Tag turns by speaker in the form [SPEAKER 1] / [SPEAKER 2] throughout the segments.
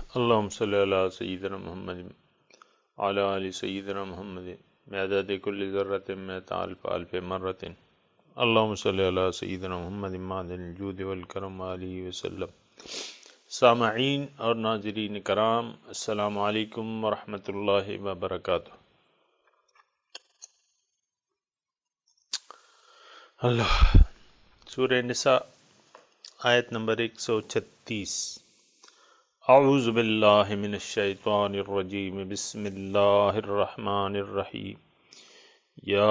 [SPEAKER 1] اللہم صلی علی سیدنا محمد علی آل سیدنا محمد بعدد کل ذرۃ مئۃ الف الف مرۃ اللہم صلی علی سیدنا محمد معدن الجود والکرم علیہ وسلم۔ سامعین اور ناظرین کرام، السلام علیکم ورحمۃ اللہ وبرکاتہ۔ اللہ سورہ نساء آیت نمبر 136۔ اعوذ باللہ من الشیطان الرجیم، بسم اللہ الرحمن الرحیم۔ یا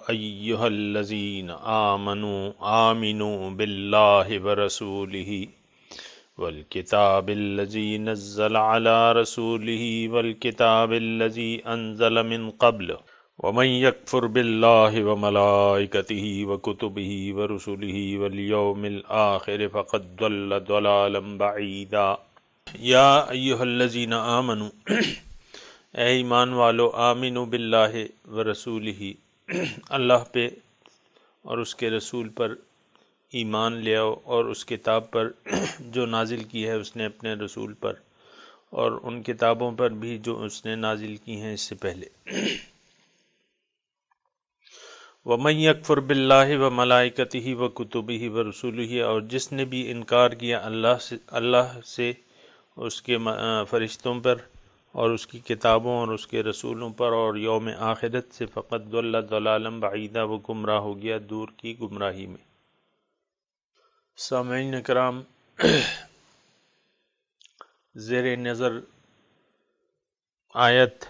[SPEAKER 1] ایہا الذین آمنوا باللہ ورسولہ والکتاب الذی نزل علی رسولہ والکتاب الذی انزل من قبل ومن یکفر باللہ وملائکتہ وکتبہ ورسلہ والیوم الآخر فقد ضل ضلالا بعیدا۔ یا ایہا الذین آمنوا، اے ایمان والو، آمنوا باللہ ورسولہ، اللہ پہ اور اس کے رسول پر ایمان لے آؤ، اور اس کتاب پر جو نازل کی ہے اس نے اپنے رسول پر، اور ان کتابوں پر بھی جو اس نے نازل کی ہیں اس سے پہلے۔ وَمَن يَكْفُرْ بِاللَّهِ وَمَلَائِكَتِهِ وَكُتُبِهِ وَرُسُلِهِ، اور جس نے بھی انکار کیا اللہ سے، اس کے فرشتوں پر اور اس کی کتابوں اور اس کے رسولوں پر اور یوم آخرت سے، فقط ضل ضلالا بعیدا، وہ گمراہ ہو گیا دور کی گمراہی میں۔ سامعین کرام، زیر نظر آیت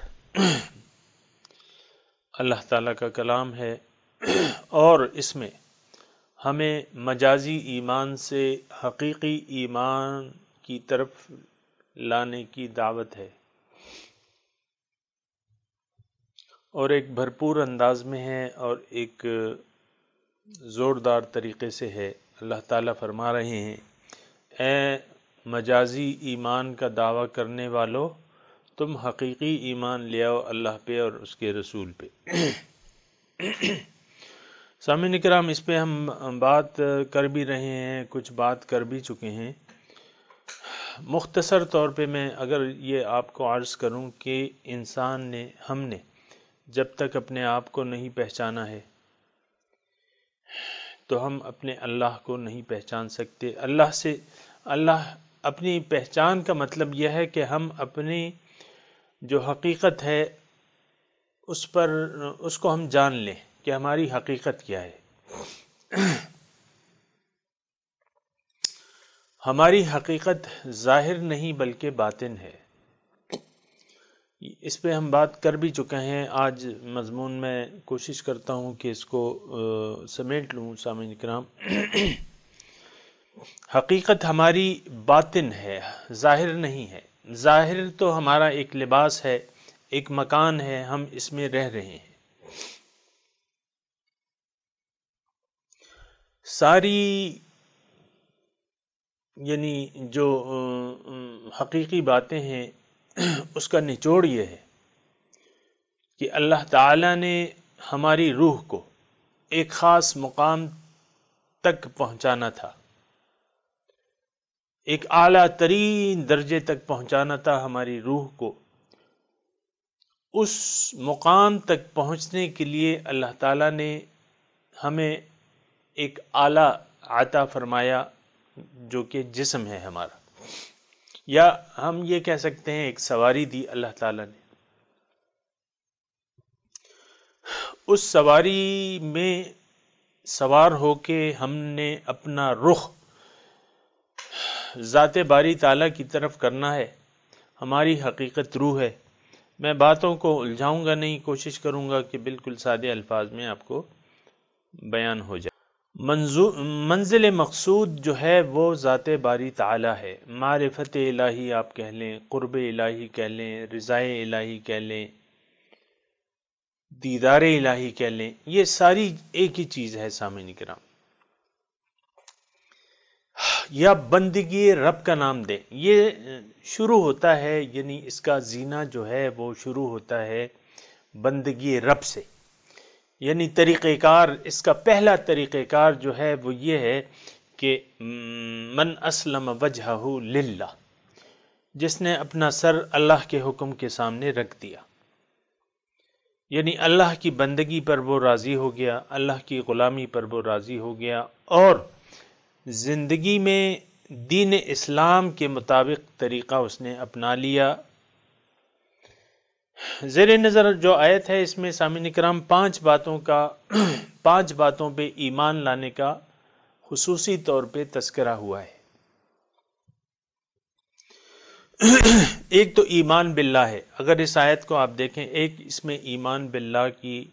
[SPEAKER 1] اللہ تعالیٰ کا کلام ہے، اور اس میں ہمیں مجازی ایمان سے حقیقی ایمان کی طرف لانے کی دعوت ہے، اور ایک بھرپور انداز میں ہے اور ایک زوردار طریقے سے ہے۔ اللہ تعالیٰ فرما رہے ہیں، اے مجازی ایمان کا دعویٰ کرنے والو، تم حقیقی ایمان لے آؤ اللہ پہ اور اس کے رسول پہ۔ سامعین کرام، اس پہ ہم بات کر بھی رہے ہیں، کچھ بات کر بھی چکے ہیں۔ مختصر طور پہ میں اگر یہ آپ کو عرض کروں کہ ہم نے جب تک اپنے آپ کو نہیں پہچانا ہے تو ہم اپنے اللہ کو نہیں پہچان سکتے۔ اللہ اپنی پہچان کا مطلب یہ ہے کہ ہم اپنی جو حقیقت ہے اس کو ہم جان لیں کہ ہماری حقیقت کیا ہے۔ ہماری حقیقت ظاہر نہیں بلکہ باطن ہے۔ اس پہ ہم بات کر بھی چکے ہیں۔ آج مضمون میں کوشش کرتا ہوں کہ اس کو سمیٹ لوں۔ سامعین کرام، حقیقت ہماری باطن ہے، ظاہر نہیں ہے۔ ظاہر تو ہمارا ایک لباس ہے، ایک مکان ہے، ہم اس میں رہ رہے ہیں۔ ساری یعنی جو حقیقی باتیں ہیں اس کا نچوڑ یہ ہے کہ اللہ تعالیٰ نے ہماری روح کو ایک خاص مقام تک پہنچانا تھا، ایک اعلیٰ ترین درجے تک پہنچانا تھا ہماری روح کو۔ اس مقام تک پہنچنے کے لیے اللہ تعالیٰ نے ہمیں ایک آلہ عطا فرمایا جو کہ جسم ہے ہمارا، یا ہم یہ کہہ سکتے ہیں ایک سواری دی اللہ تعالیٰ نے۔ اس سواری میں سوار ہو کے ہم نے اپنا رخ ذات باری تعالیٰ کی طرف کرنا ہے۔ ہماری حقیقت روح ہے۔ میں باتوں کو الجھاؤں گا نہیں، کوشش کروں گا کہ بالکل سادے الفاظ میں آپ کو بیان ہو جائے۔ منزل مقصود جو ہے وہ ذات باری تعالیٰ ہے۔ معرفت الہی آپ کہہ لیں، قرب الہی کہہ لیں، رضا الہی کہہ لیں، دیدار الہی کہہ لیں، یہ ساری ایک ہی چیز ہے سامعین کرام۔ یا بندگی رب کا نام دیں، یہ شروع ہوتا ہے، یعنی اس کا زینہ جو ہے وہ شروع ہوتا ہے بندگی رب سے۔ یعنی طریقہ کار، اس کا پہلا طریقہ کار جو ہے وہ یہ ہے کہ من اسلم وجہہ للہ، جس نے اپنا سر اللہ کے حکم کے سامنے رکھ دیا، یعنی اللہ کی بندگی پر وہ راضی ہو گیا، اللہ کی غلامی پر وہ راضی ہو گیا، اور زندگی میں دین اسلام کے مطابق طریقہ اس نے اپنا لیا۔ زیر نظر جو آیت ہے اس میں سامعین کرام پانچ باتوں پہ ایمان لانے کا خصوصی طور پہ تذکرہ ہوا ہے۔ ایک تو ایمان باللہ ہے، اگر اس آیت کو آپ دیکھیں، ایک اس میں ایمان باللہ کی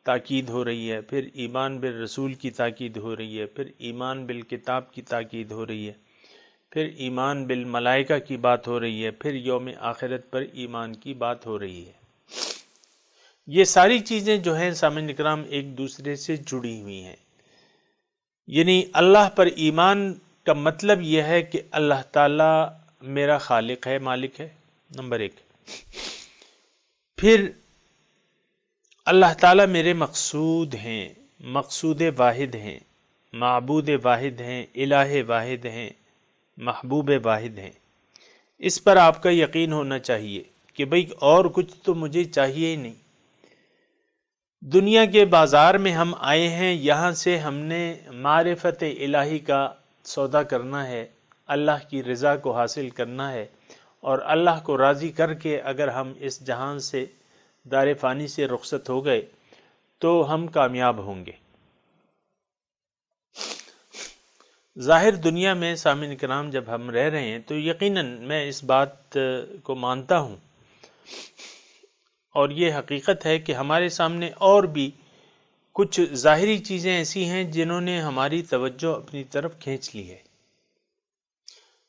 [SPEAKER 1] تاکید ہو رہی ہے، پھر ایمان بالرسول کی تاکید ہو رہی ہے، پھر ایمان بالکتاب کی تاکید ہو رہی ہے، پھر ایمان بالملائکہ کی بات ہو رہی ہے، پھر یوم آخرت پر ایمان کی بات ہو رہی ہے۔ یہ ساری چیزیں جو ہیں سامعین اکرام ایک دوسرے سے جڑی ہوئی ہیں، یعنی اللہ پر ایمان کا مطلب یہ ہے کہ اللہ تعالی میرا خالق ہے، مالک ہے، نمبر ایک۔ پھر اللہ تعالیٰ میرے مقصود ہیں، مقصود واحد ہیں، معبود واحد ہیں، الہ واحد ہیں، محبوب واحد ہیں۔ اس پر آپ کا یقین ہونا چاہیے کہ بھئی اور کچھ تو مجھے چاہیے ہی نہیں۔ دنیا کے بازار میں ہم آئے ہیں، یہاں سے ہم نے معرفت الہی کا سودا کرنا ہے، اللہ کی رضا کو حاصل کرنا ہے، اور اللہ کو راضی کر کے اگر ہم اس جہان سے دار فانی سے رخصت ہو گئے تو ہم کامیاب ہوں گے۔ ظاہر دنیا میں سامعین کرام جب ہم رہ رہے ہیں تو یقیناً میں اس بات کو مانتا ہوں، اور یہ حقیقت ہے کہ ہمارے سامنے اور بھی کچھ ظاہری چیزیں ایسی ہیں جنہوں نے ہماری توجہ اپنی طرف کھینچ لی ہے۔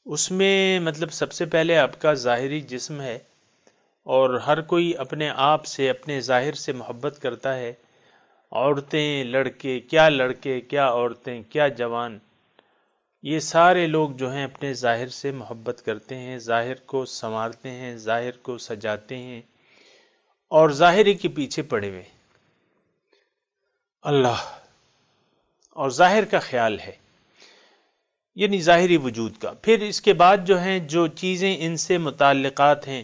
[SPEAKER 1] اس میں مطلب سب سے پہلے آپ کا ظاہری جسم ہے، اور ہر کوئی اپنے آپ سے، اپنے ظاہر سے محبت کرتا ہے۔ عورتیں، لڑکے، کیا عورتیں، کیا جوان، یہ سارے لوگ جو ہیں اپنے ظاہر سے محبت کرتے ہیں، ظاہر کو سنوارتے ہیں، ظاہر کو سجاتے ہیں، اور ظاہری کے پیچھے پڑے ہوئے اللہ اور ظاہر کا خیال ہے، یعنی ظاہری وجود کا۔ پھر اس کے بعد جو ہیں جو چیزیں ان سے متعلقات ہیں،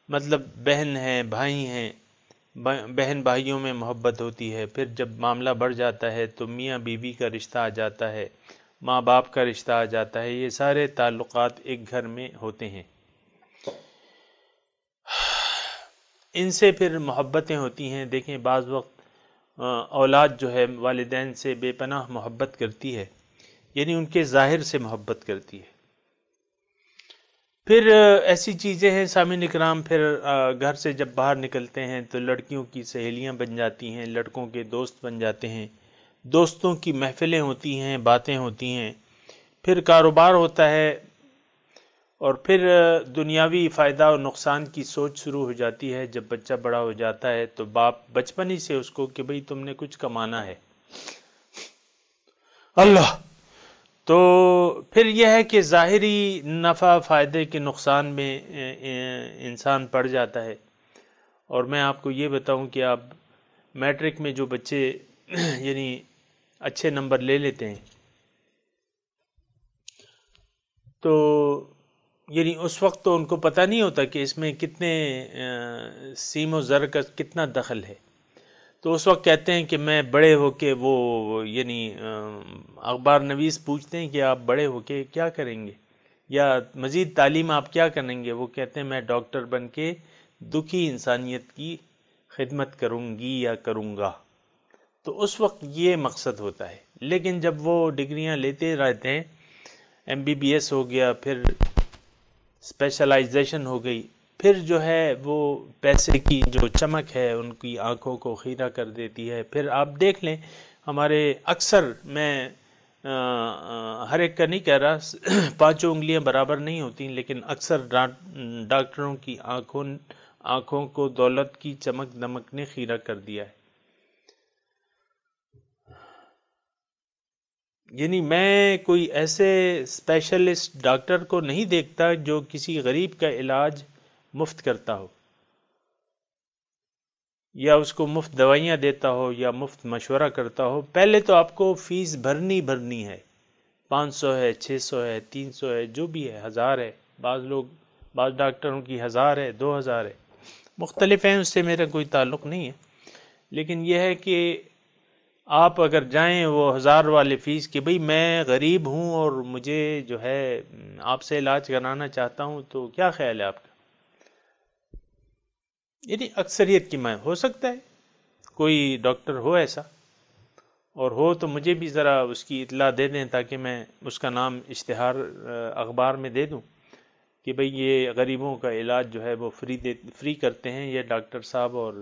[SPEAKER 1] مطلب بہن ہیں، بھائی ہیں، بہن بھائیوں میں محبت ہوتی ہے، پھر جب معاملہ بڑھ جاتا ہے تو میاں بیوی کا رشتہ آ جاتا ہے، ماں باپ کا رشتہ آ جاتا ہے، یہ سارے تعلقات ایک گھر میں ہوتے ہیں۔ ان سے پھر محبتیں ہوتی ہیں۔ دیکھیں بعض وقت اولاد جو ہے والدین سے بے پناہ محبت کرتی ہے، یعنی ان کے ظاہر سے محبت کرتی ہے۔ پھر ایسی چیزیں ہیں سامعین اکرام، پھر گھر سے جب باہر نکلتے ہیں تو لڑکیوں کی سہیلیاں بن جاتی ہیں، لڑکوں کے دوست بن جاتے ہیں، دوستوں کی محفلیں ہوتی ہیں، باتیں ہوتی ہیں، پھر کاروبار ہوتا ہے، اور پھر دنیاوی فائدہ اور نقصان کی سوچ شروع ہو جاتی ہے۔ جب بچہ بڑا ہو جاتا ہے تو باپ بچپن ہی سے اس کو کہ بھئی تم نے کچھ کمانا ہے، اللہ، تو پھر یہ ہے کہ ظاہری نفع فائدے کے نقصان میں انسان پڑ جاتا ہے۔ اور میں آپ کو یہ بتاؤں کہ آپ میٹرک میں جو بچے یعنی اچھے نمبر لے لیتے ہیں تو یعنی اس وقت تو ان کو پتہ نہیں ہوتا کہ اس میں کتنے سیم و زر کا کتنا دخل ہے، تو اس وقت کہتے ہیں کہ میں بڑے ہو کے وہ یعنی اخبار نویس پوچھتے ہیں کہ آپ بڑے ہو کے کیا کریں گے، یا مزید تعلیم آپ کیا کریں گے، وہ کہتے ہیں میں ڈاکٹر بن کے دکھی انسانیت کی خدمت کروں گی یا کروں گا، تو اس وقت یہ مقصد ہوتا ہے۔ لیکن جب وہ ڈگریاں لیتے رہتے ہیں، ایم بی بی ایس ہو گیا، پھر اسپیشلائزیشن ہو گئی، پھر جو ہے وہ پیسے کی جو چمک ہے ان کی آنکھوں کو خیرہ کر دیتی ہے۔ پھر آپ دیکھ لیں ہمارے اکثر، میں ہر ایک کا نہیں کہہ رہا، پانچوں انگلیاں برابر نہیں ہوتی، لیکن اکثر ڈاکٹروں کی آنکھوں کو دولت کی چمک دمک نے خیرہ کر دیا ہے۔ یعنی میں کوئی ایسے اسپیشلسٹ ڈاکٹر کو نہیں دیکھتا جو کسی غریب کا علاج مفت کرتا ہو، یا اس کو مفت دوائیاں دیتا ہو، یا مفت مشورہ کرتا ہو۔ پہلے تو آپ کو فیس بھرنی ہے، 500 ہے، 600 ہے، 300 ہے، جو بھی ہے، 1000 ہے، بعض لوگ بعض ڈاکٹروں کی 1000 ہے، 2000 ہے، مختلف ہیں، اس سے میرا کوئی تعلق نہیں ہے. لیکن یہ ہے کہ آپ اگر جائیں وہ 1000 والے فیس کہ بھئی میں غریب ہوں اور مجھے جو ہے آپ سے علاج کرانا چاہتا ہوں، تو کیا خیال ہے آپ کا؟ یعنی اکثریت کی میں ہو سکتا ہے کوئی ڈاکٹر ہو ایسا، اور ہو تو مجھے بھی ذرا اس کی اطلاع دے دیں تاکہ میں اس کا نام اشتہار اخبار میں دے دوں کہ بھئی یہ غریبوں کا علاج جو ہے وہ فری کرتے ہیں یہ ڈاکٹر صاحب، اور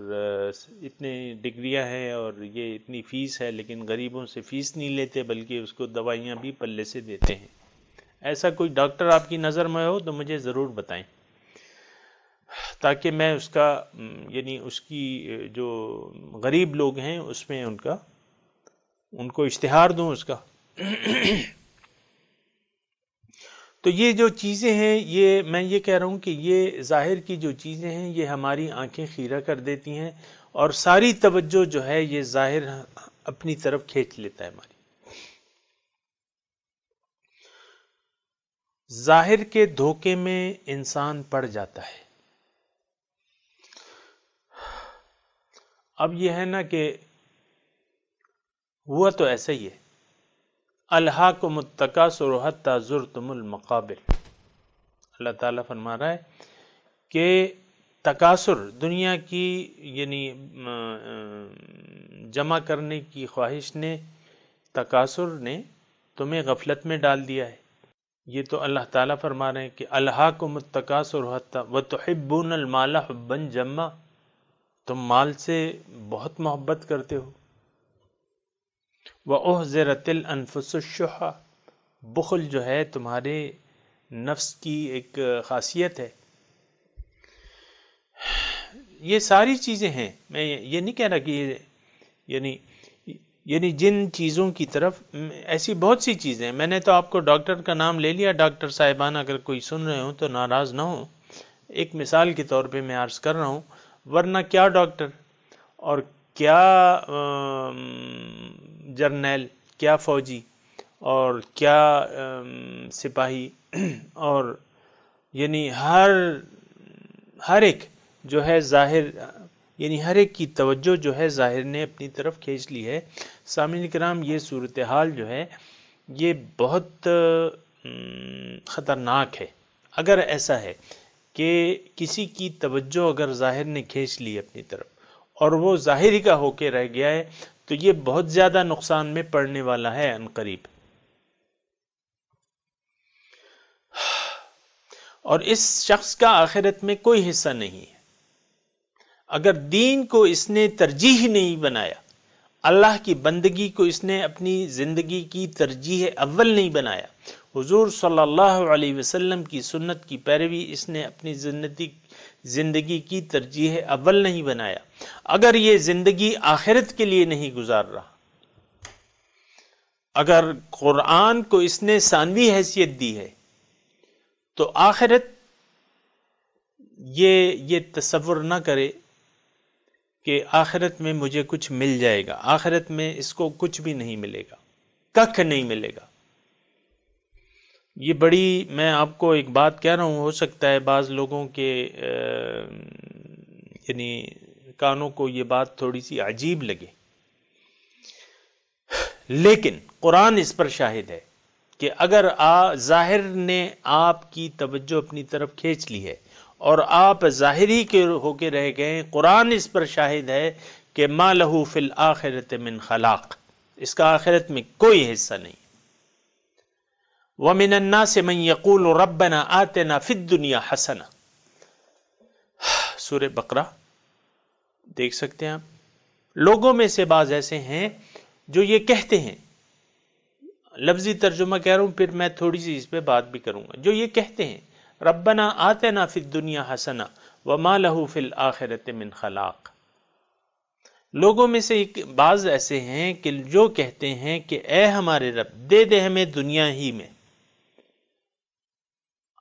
[SPEAKER 1] اتنے ڈگریاں ہیں اور یہ اتنی فیس ہے، لیکن غریبوں سے فیس نہیں لیتے بلکہ اس کو دوائیاں بھی پلے سے دیتے ہیں. ایسا کوئی ڈاکٹر آپ کی نظر میں ہو تو مجھے ضرور بتائیں تاکہ میں اس کا یعنی اس کی جو غریب لوگ ہیں اس میں ان کو اشتہار دوں اس کا. تو یہ جو چیزیں ہیں، یہ میں یہ کہہ رہا ہوں کہ یہ ظاہر کی جو چیزیں ہیں یہ ہماری آنکھیں خیرہ کر دیتی ہیں اور ساری توجہ جو ہے یہ ظاہر اپنی طرف کھینچ لیتا ہے ہماری. ظاہر کے دھوکے میں انسان پڑ جاتا ہے. اب یہ ہے نا کہ ہوا تو ایسا ہی ہے، الہاکم التکاثر حتی زرتم المقابر. اللہ تعالیٰ فرما رہا ہے کہ تکاثر، دنیا کی یعنی جمع کرنے کی خواہش نے، تکاثر نے تمہیں غفلت میں ڈال دیا ہے. یہ تو اللہ تعالیٰ فرما رہے ہیں کہ الہاکم التکاثر حتی وتحبون المال حبا جما، تم مال سے بہت محبت کرتے ہو. وَأُحْضِرَتِ الْأَنفُسُ الشُّحَّ، بخل جو ہے تمہارے نفس کی ایک خاصیت ہے. یہ ساری چیزیں ہیں، میں یہ نہیں کہہ رہا کہ یعنی جن چیزوں کی طرف ایسی بہت سی چیزیں ہیں. میں نے تو آپ کو ڈاکٹر کا نام لے لیا. ڈاکٹر صاحبان اگر کوئی سن رہے ہوں تو ناراض نہ ہوں، ایک مثال کے طور پہ میں عرض کر رہا ہوں. ورنہ کیا ڈاکٹر اور کیا جرنیل، کیا فوجی اور کیا سپاہی اور یعنی ہر ایک جو ہے ظاہر، یعنی ہر ایک کی توجہ جو ہے ظاہر نے اپنی طرف کھینچ لی ہے. سامعین کرام، یہ صورتحال جو ہے یہ بہت خطرناک ہے. اگر ایسا ہے کہ کسی کی توجہ اگر ظاہر نے کھینچ لی اپنی طرف اور وہ ظاہری کا ہو کے رہ گیا ہے تو یہ بہت زیادہ نقصان میں پڑنے والا ہے عنقریب. اور اس شخص کا آخرت میں کوئی حصہ نہیں ہے. اگر دین کو اس نے ترجیح نہیں بنایا، اللہ کی بندگی کو اس نے اپنی زندگی کی ترجیح اول نہیں بنایا، حضور صلی اللہ علیہ وسلم کی سنت کی پیروی اس نے اپنی زندگی کی ترجیح اول نہیں بنایا، اگر یہ زندگی آخرت کے لیے نہیں گزار رہا، اگر قرآن کو اس نے ثانوی حیثیت دی ہے، تو آخرت یہ تصور نہ کرے کہ آخرت میں مجھے کچھ مل جائے گا. آخرت میں اس کو کچھ بھی نہیں ملے گا، ککھ نہیں ملے گا. یہ بڑی، میں آپ کو ایک بات کہہ رہا ہوں، ہو سکتا ہے بعض لوگوں کے یعنی کانوں کو یہ بات تھوڑی سی عجیب لگے، لیکن قرآن اس پر شاہد ہے کہ اگر ظاہر نے آپ کی توجہ اپنی طرف کھینچ لی ہے اور آپ ظاہری کے ہو کے رہ گئے، قرآن اس پر شاہد ہے کہ ما لہو فی الآخرۃ من خلاق، اس کا آخرت میں کوئی حصہ نہیں. وَمِنَ النَّاسِ مَن يَقُولُ رَبَّنَا آتِنَا فِي الدُّنْيَا حَسَنَةً. سورہ بقرہ دیکھ سکتے ہیں آپ. لوگوں میں سے بعض ایسے ہیں جو یہ کہتے ہیں، لفظی ترجمہ کہہ رہا ہوں، پھر میں تھوڑی سی اس پہ بات بھی کروں گا، جو یہ کہتے ہیں ربنا آتنا فی الدنیا حسنہ وما لہ فی الآخرۃ من خلاق. لوگوں میں سے بعض ایسے ہیں کہ جو کہتے ہیں کہ اے ہمارے رب دے دے ہمیں دنیا ہی میں،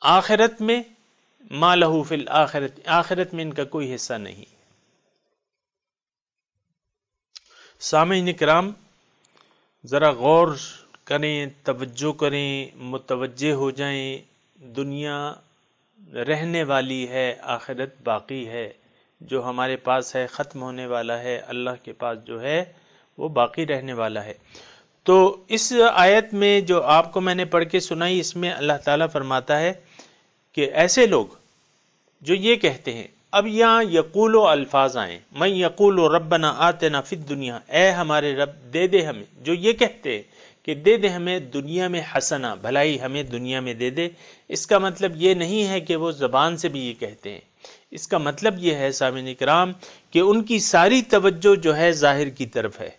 [SPEAKER 1] آخرت میں ما لہ فی الآخرۃ، آخرت میں ان کا کوئی حصہ نہیں. سامعین کرام، ذرا غور کریں، توجہ کریں، متوجہ ہو جائیں. دنیا رہنے والی ہے، آخرت باقی ہے، جو ہمارے پاس ہے ختم ہونے والا ہے، اللہ کے پاس جو ہے وہ باقی رہنے والا ہے۔ تو اس آیت میں جو آپ کو میں نے پڑھ کے سنائی، اس میں اللہ تعالیٰ فرماتا ہے کہ ایسے لوگ جو یہ کہتے ہیں، اب یہاں یقول و الفاظ آئیں، میں یقول و ربنا آتنا فی الدنیا، اے ہمارے رب دے دے ہمیں، جو یہ کہتے ہیں کہ دے دے ہمیں دنیا میں حسنہ، بھلائی ہمیں دنیا میں دے دے، اس کا مطلب یہ نہیں ہے کہ وہ زبان سے بھی یہ کہتے ہیں، اس کا مطلب یہ ہے سامعین کرام کہ ان کی ساری توجہ جو ہے ظاہر کی طرف ہے،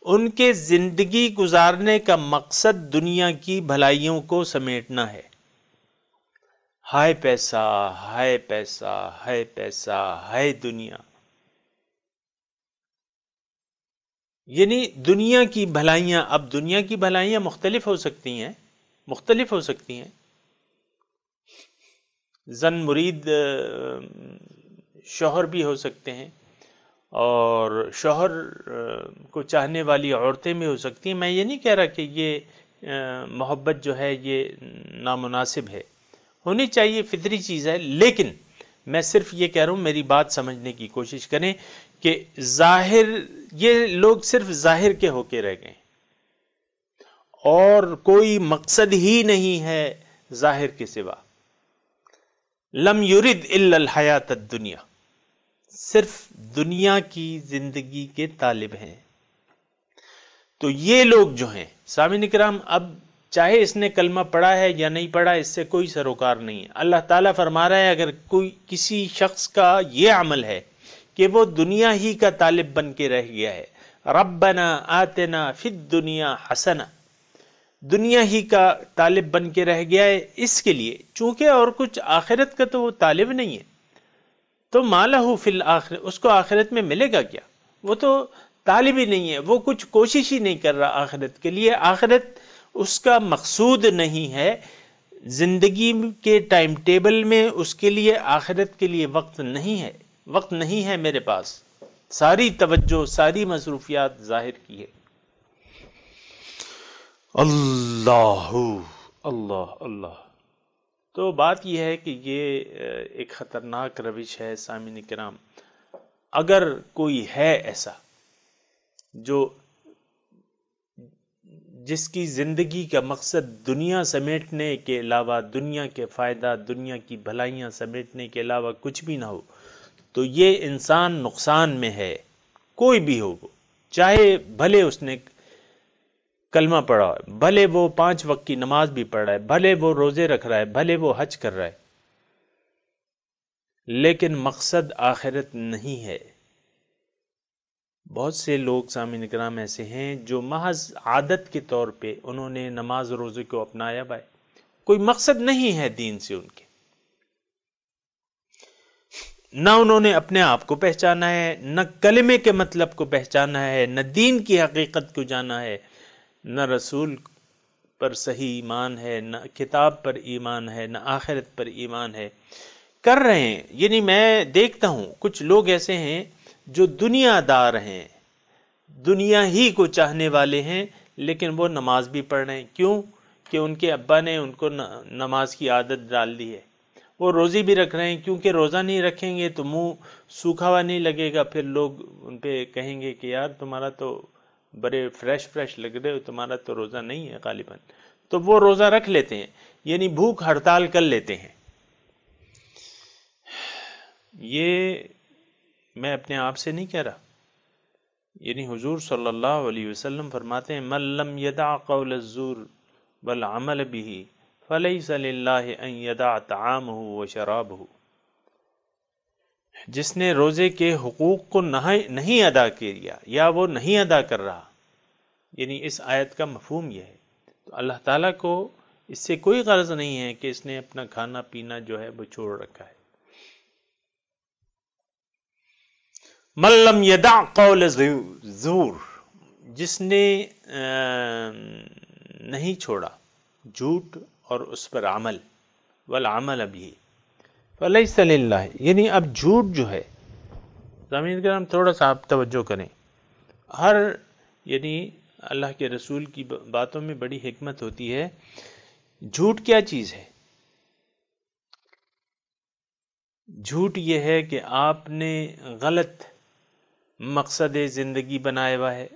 [SPEAKER 1] ان کے زندگی گزارنے کا مقصد دنیا کی بھلائیوں کو سمیٹنا ہے۔ ہائے پیسہ، ہائے پیسہ، ہائے پیسہ، ہائے دنیا، یعنی دنیا کی بھلائیاں۔ اب دنیا کی بھلائیاں مختلف ہو سکتی ہیں، مختلف ہو سکتی ہیں۔ زن مرید شوہر بھی ہو سکتے ہیں، اور شوہر کو چاہنے والی عورتیں بھی ہو سکتی ہیں۔ میں یہ نہیں کہہ رہا کہ یہ محبت جو ہے یہ نامناسب ہے، ہونی چاہیے، فطری چیز ہے، لیکن میں صرف یہ کہہ رہا ہوں، میری بات سمجھنے کی کوشش کریں کہ ظاہر، یہ لوگ صرف ظاہر کے ہو کے رہ گئے اور کوئی مقصد ہی نہیں ہے ظاہر کے سوا۔ لم یرد الا الحیات الدنیا، صرف دنیا کی زندگی کے طالب ہیں۔ تو یہ لوگ جو ہیں سامعین کرام، اب چاہے اس نے کلمہ پڑھا ہے یا نہیں پڑھا، اس سے کوئی سروکار نہیں ہے۔ اللہ تعالیٰ فرما رہا ہے اگر کوئی کسی شخص کا یہ عمل ہے کہ وہ دنیا ہی کا طالب بن کے رہ گیا ہے، ربنا آتنا فی الدنیا حسنہ، دنیا ہی کا طالب بن کے رہ گیا ہے، اس کے لیے چونکہ اور کچھ آخرت کا تو وہ طالب نہیں ہے، تو ما لہ فی الآخرہ، اس کو آخرت میں ملے گا کیا؟ وہ تو طالب ہی نہیں ہے، وہ کچھ کوشش ہی نہیں کر رہا آخرت کے لیے، آخرت اس کا مقصود نہیں ہے، زندگی کے ٹائم ٹیبل میں اس کے لیے آخرت کے لیے وقت نہیں ہے، وقت نہیں ہے میرے پاس، ساری توجہ، ساری مصروفیات ظاہر کی ہے۔ اللہ اللہ اللہ۔ تو بات یہ ہے کہ یہ ایک خطرناک روش ہے سامعین کرام۔ اگر کوئی ہے ایسا جو جس کی زندگی کا مقصد دنیا سمیٹنے کے علاوہ، دنیا کے فائدہ، دنیا کی بھلائیاں سمیٹنے کے علاوہ کچھ بھی نہ ہو، تو یہ انسان نقصان میں ہے، کوئی بھی ہو وہ، چاہے بھلے اس نے کلمہ پڑھا ہے، بھلے وہ 5 وقت کی نماز بھی پڑھ رہا ہے، بھلے وہ روزے رکھ رہا ہے، بھلے وہ حج کر رہا ہے، لیکن مقصد آخرت نہیں ہے۔ بہت سے لوگ سامعین کرام ایسے ہیں جو محض عادت کے طور پہ انہوں نے نماز روزے کو اپنایا بھائی، کوئی مقصد نہیں ہے دین سے ان کے، نہ انہوں نے اپنے آپ کو پہچانا ہے، نہ کلمے کے مطلب کو پہچانا ہے، نہ دین کی حقیقت کو جانا ہے، نہ رسول پر صحیح ایمان ہے، نہ کتاب پر ایمان ہے، نہ آخرت پر ایمان ہے، کر رہے ہیں۔ یعنی میں دیکھتا ہوں کچھ لوگ ایسے ہیں جو دنیا دار ہیں، دنیا ہی کو چاہنے والے ہیں، لیکن وہ نماز بھی پڑھ رہے ہیں۔ کیوں؟ کہ ان کے ابا نے ان کو نماز کی عادت ڈال دی ہے۔ وہ روزی بھی رکھ رہے ہیں، کیونکہ روزہ نہیں رکھیں گے تو منہ سوکھا ہوا نہیں لگے گا، پھر لوگ ان پہ کہیں گے کہ یار تمہارا تو بڑے فریش لگ رہے ہو، تمہارا تو روزہ نہیں ہے غالباً، تو وہ روزہ رکھ لیتے ہیں، یعنی بھوک ہڑتال کر لیتے ہیں۔ یہ میں اپنے آپ سے نہیں کہہ رہا، یعنی حضور صلی اللہ علیہ وسلم فرماتے ہیں من لم یدع قول الزور والعمل به فلیس للہ ان یدع طعامہ وشرابہ، جس نے روزے کے حقوق کو نہیں ادا کیا یا وہ نہیں ادا کر رہا، یعنی اس آیت کا مفہوم یہ ہے، تو اللہ تعالیٰ کو اس سے کوئی غرض نہیں ہے کہ اس نے اپنا کھانا پینا جو ہے وہ چھوڑ رکھا ہے۔ من لم یدع قول زور، جس نے نہیں چھوڑا جھوٹ اور اس پر عمل، والعمل بھی فلیس للہ، یعنی اب جھوٹ جو ہے، سامعین کرام تھوڑا سا آپ توجہ کریں، یعنی اللہ کے رسول کی باتوں میں بڑی حکمت ہوتی ہے۔ جھوٹ کیا چیز ہے؟ جھوٹ یہ ہے کہ آپ نے غلط مقصد زندگی بنایا ہوا ہے،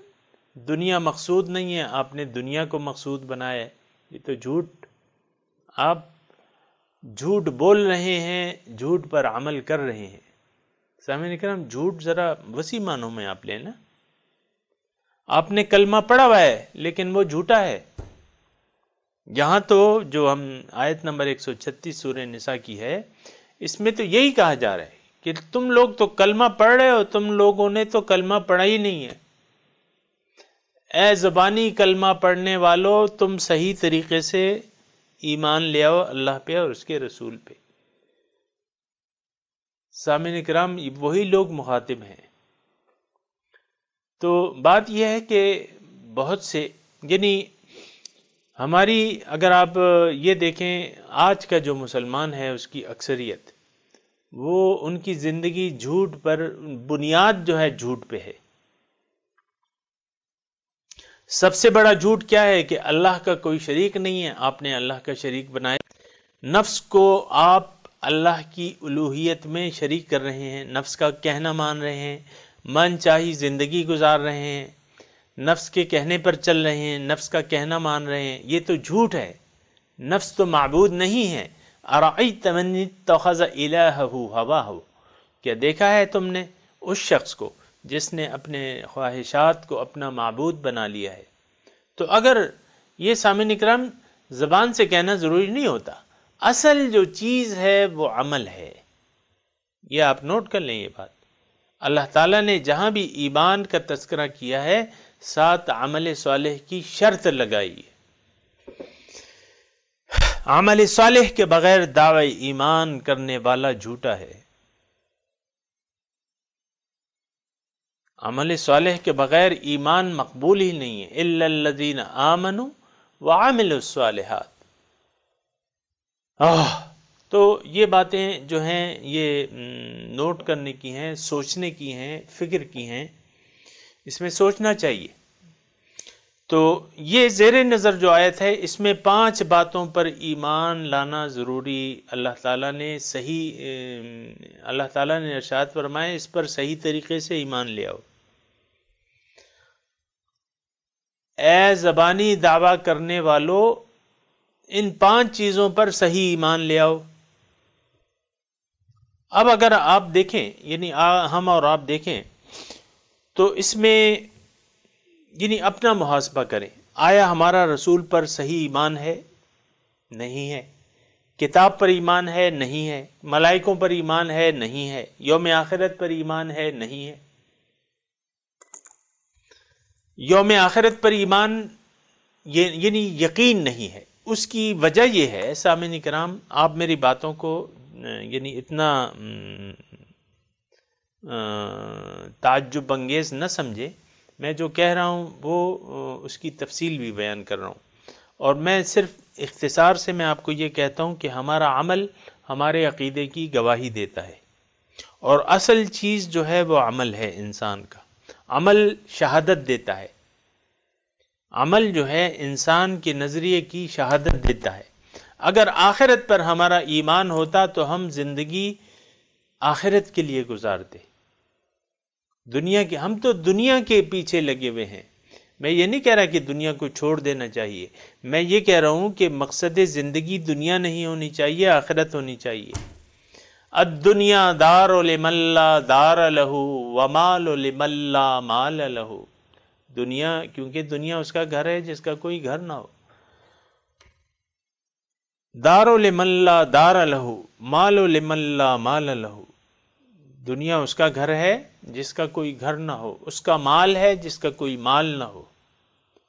[SPEAKER 1] دنیا مقصود نہیں ہے، آپ نے دنیا کو مقصود بنایا ہے، یہ تو جھوٹ، آپ جھوٹ بول رہے ہیں، جھوٹ پر عمل کر رہے ہیں۔ سامعین کرام، جھوٹ ذرا وسیع معنوں میں آپ لیں نا، آپ نے کلمہ پڑھا ہوا ہے لیکن وہ جھوٹا ہے۔ یہاں تو جو ہم آیت نمبر 136 سورہ نساء کی ہے، اس میں تو یہی کہا جا رہا ہے کہ تم لوگ تو کلمہ پڑھ رہے ہو، تم لوگوں نے تو کلمہ پڑھا ہی نہیں ہے۔ اے زبانی کلمہ پڑھنے والو، تم صحیح طریقے سے ایمان لے آؤ اللہ پہ اور اس کے رسول پہ۔ سامعین کرام، وہی لوگ مخاطب ہیں۔ تو بات یہ ہے کہ بہت سے، یعنی ہماری، اگر آپ یہ دیکھیں آج کا جو مسلمان ہے اس کی اکثریت، وہ ان کی زندگی جھوٹ پر، بنیاد جو ہے جھوٹ پہ ہے۔ سب سے بڑا جھوٹ کیا ہے کہ اللہ کا کوئی شریک نہیں ہے، آپ نے اللہ کا شریک بنایا، نفس کو آپ اللہ کی الوہیت میں شریک کر رہے ہیں، نفس کا کہنا مان رہے ہیں، من چاہی زندگی گزار رہے ہیں، نفس کے کہنے پر چل رہے ہیں، نفس کا کہنا مان رہے ہیں، یہ تو جھوٹ ہے۔ نفس تو معبود نہیں ہے۔ ارأیت من اتخذ الہہ ہواہ، کیا دیکھا ہے تم نے اس شخص کو جس نے اپنے خواہشات کو اپنا معبود بنا لیا ہے؟ تو اگر یہ سامعین اکرام زبان سے کہنا ضروری نہیں ہوتا، اصل جو چیز ہے وہ عمل ہے۔ یہ آپ نوٹ کر لیں یہ بات۔ اللہ تعالیٰ نے جہاں بھی ایمان کا تذکرہ کیا ہے، ساتھ عمل صالح کی شرط لگائی ہے۔ عمل صالح کے بغیر دعوی ایمان کرنے والا جھوٹا ہے۔ عمل صالح کے بغیر ایمان مقبول ہی نہیں ہے۔ الا الذین آمنوا وعملوا الصالحات۔ تو یہ باتیں جو ہیں یہ نوٹ کرنے کی ہیں، سوچنے کی ہیں، فکر کی ہیں، اس میں سوچنا چاہیے۔ تو یہ زیر نظر جو آیت ہے، اس میں 5 باتوں پر ایمان لانا ضروری اللہ تعالیٰ نے ارشاد فرمائے، اس پر صحیح طریقے سے ایمان لے آؤ۔ اے زبانی دعویٰ کرنے والو، ان 5 چیزوں پر صحیح ایمان لے آؤ۔ اب اگر آپ دیکھیں، یعنی ہم اور آپ دیکھیں تو اس میں یعنی اپنا محاسبہ کریں، آیا ہمارا رسول پر صحیح ایمان ہے؟ نہیں ہے۔ کتاب پر ایمان ہے؟ نہیں ہے۔ ملائکوں پر ایمان ہے؟ نہیں ہے۔ یوم آخرت پر ایمان ہے؟ نہیں ہے۔ یوم آخرت پر ایمان یعنی یقین نہیں ہے۔ اس کی وجہ یہ ہے سامعین کرام، آپ میری باتوں کو یعنی اتنا تعجب انگیز نہ سمجھے، میں جو کہہ رہا ہوں وہ اس کی تفصیل بھی بیان کر رہا ہوں، اور میں صرف اختصار سے میں آپ کو یہ کہتا ہوں کہ ہمارا عمل ہمارے عقیدے کی گواہی دیتا ہے، اور اصل چیز جو ہے وہ عمل ہے۔ انسان کا عمل شہادت دیتا ہے، عمل جو ہے انسان کے نظریے کی شہادت دیتا ہے۔ اگر آخرت پر ہمارا ایمان ہوتا تو ہم زندگی آخرت کے لیے گزارتے۔ ہم تو دنیا کے پیچھے لگے ہوئے ہیں۔ میں یہ نہیں کہہ رہا کہ دنیا کو چھوڑ دینا چاہیے، میں یہ کہہ رہا ہوں کہ مقصد زندگی دنیا نہیں ہونی چاہیے، آخرت ہونی چاہیے۔ الدنیا دار لمن لا دار لہ ومال لمن لا مال لہ۔ دنیا، کیونکہ دنیا اس کا گھر ہے جس کا کوئی گھر نہ ہو۔ دار لمن لا دار لہ مال لمن لا مال لہ۔ دنیا اس کا گھر ہے جس کا کوئی گھر نہ ہو، اس کا مال ہے جس کا کوئی مال نہ ہو۔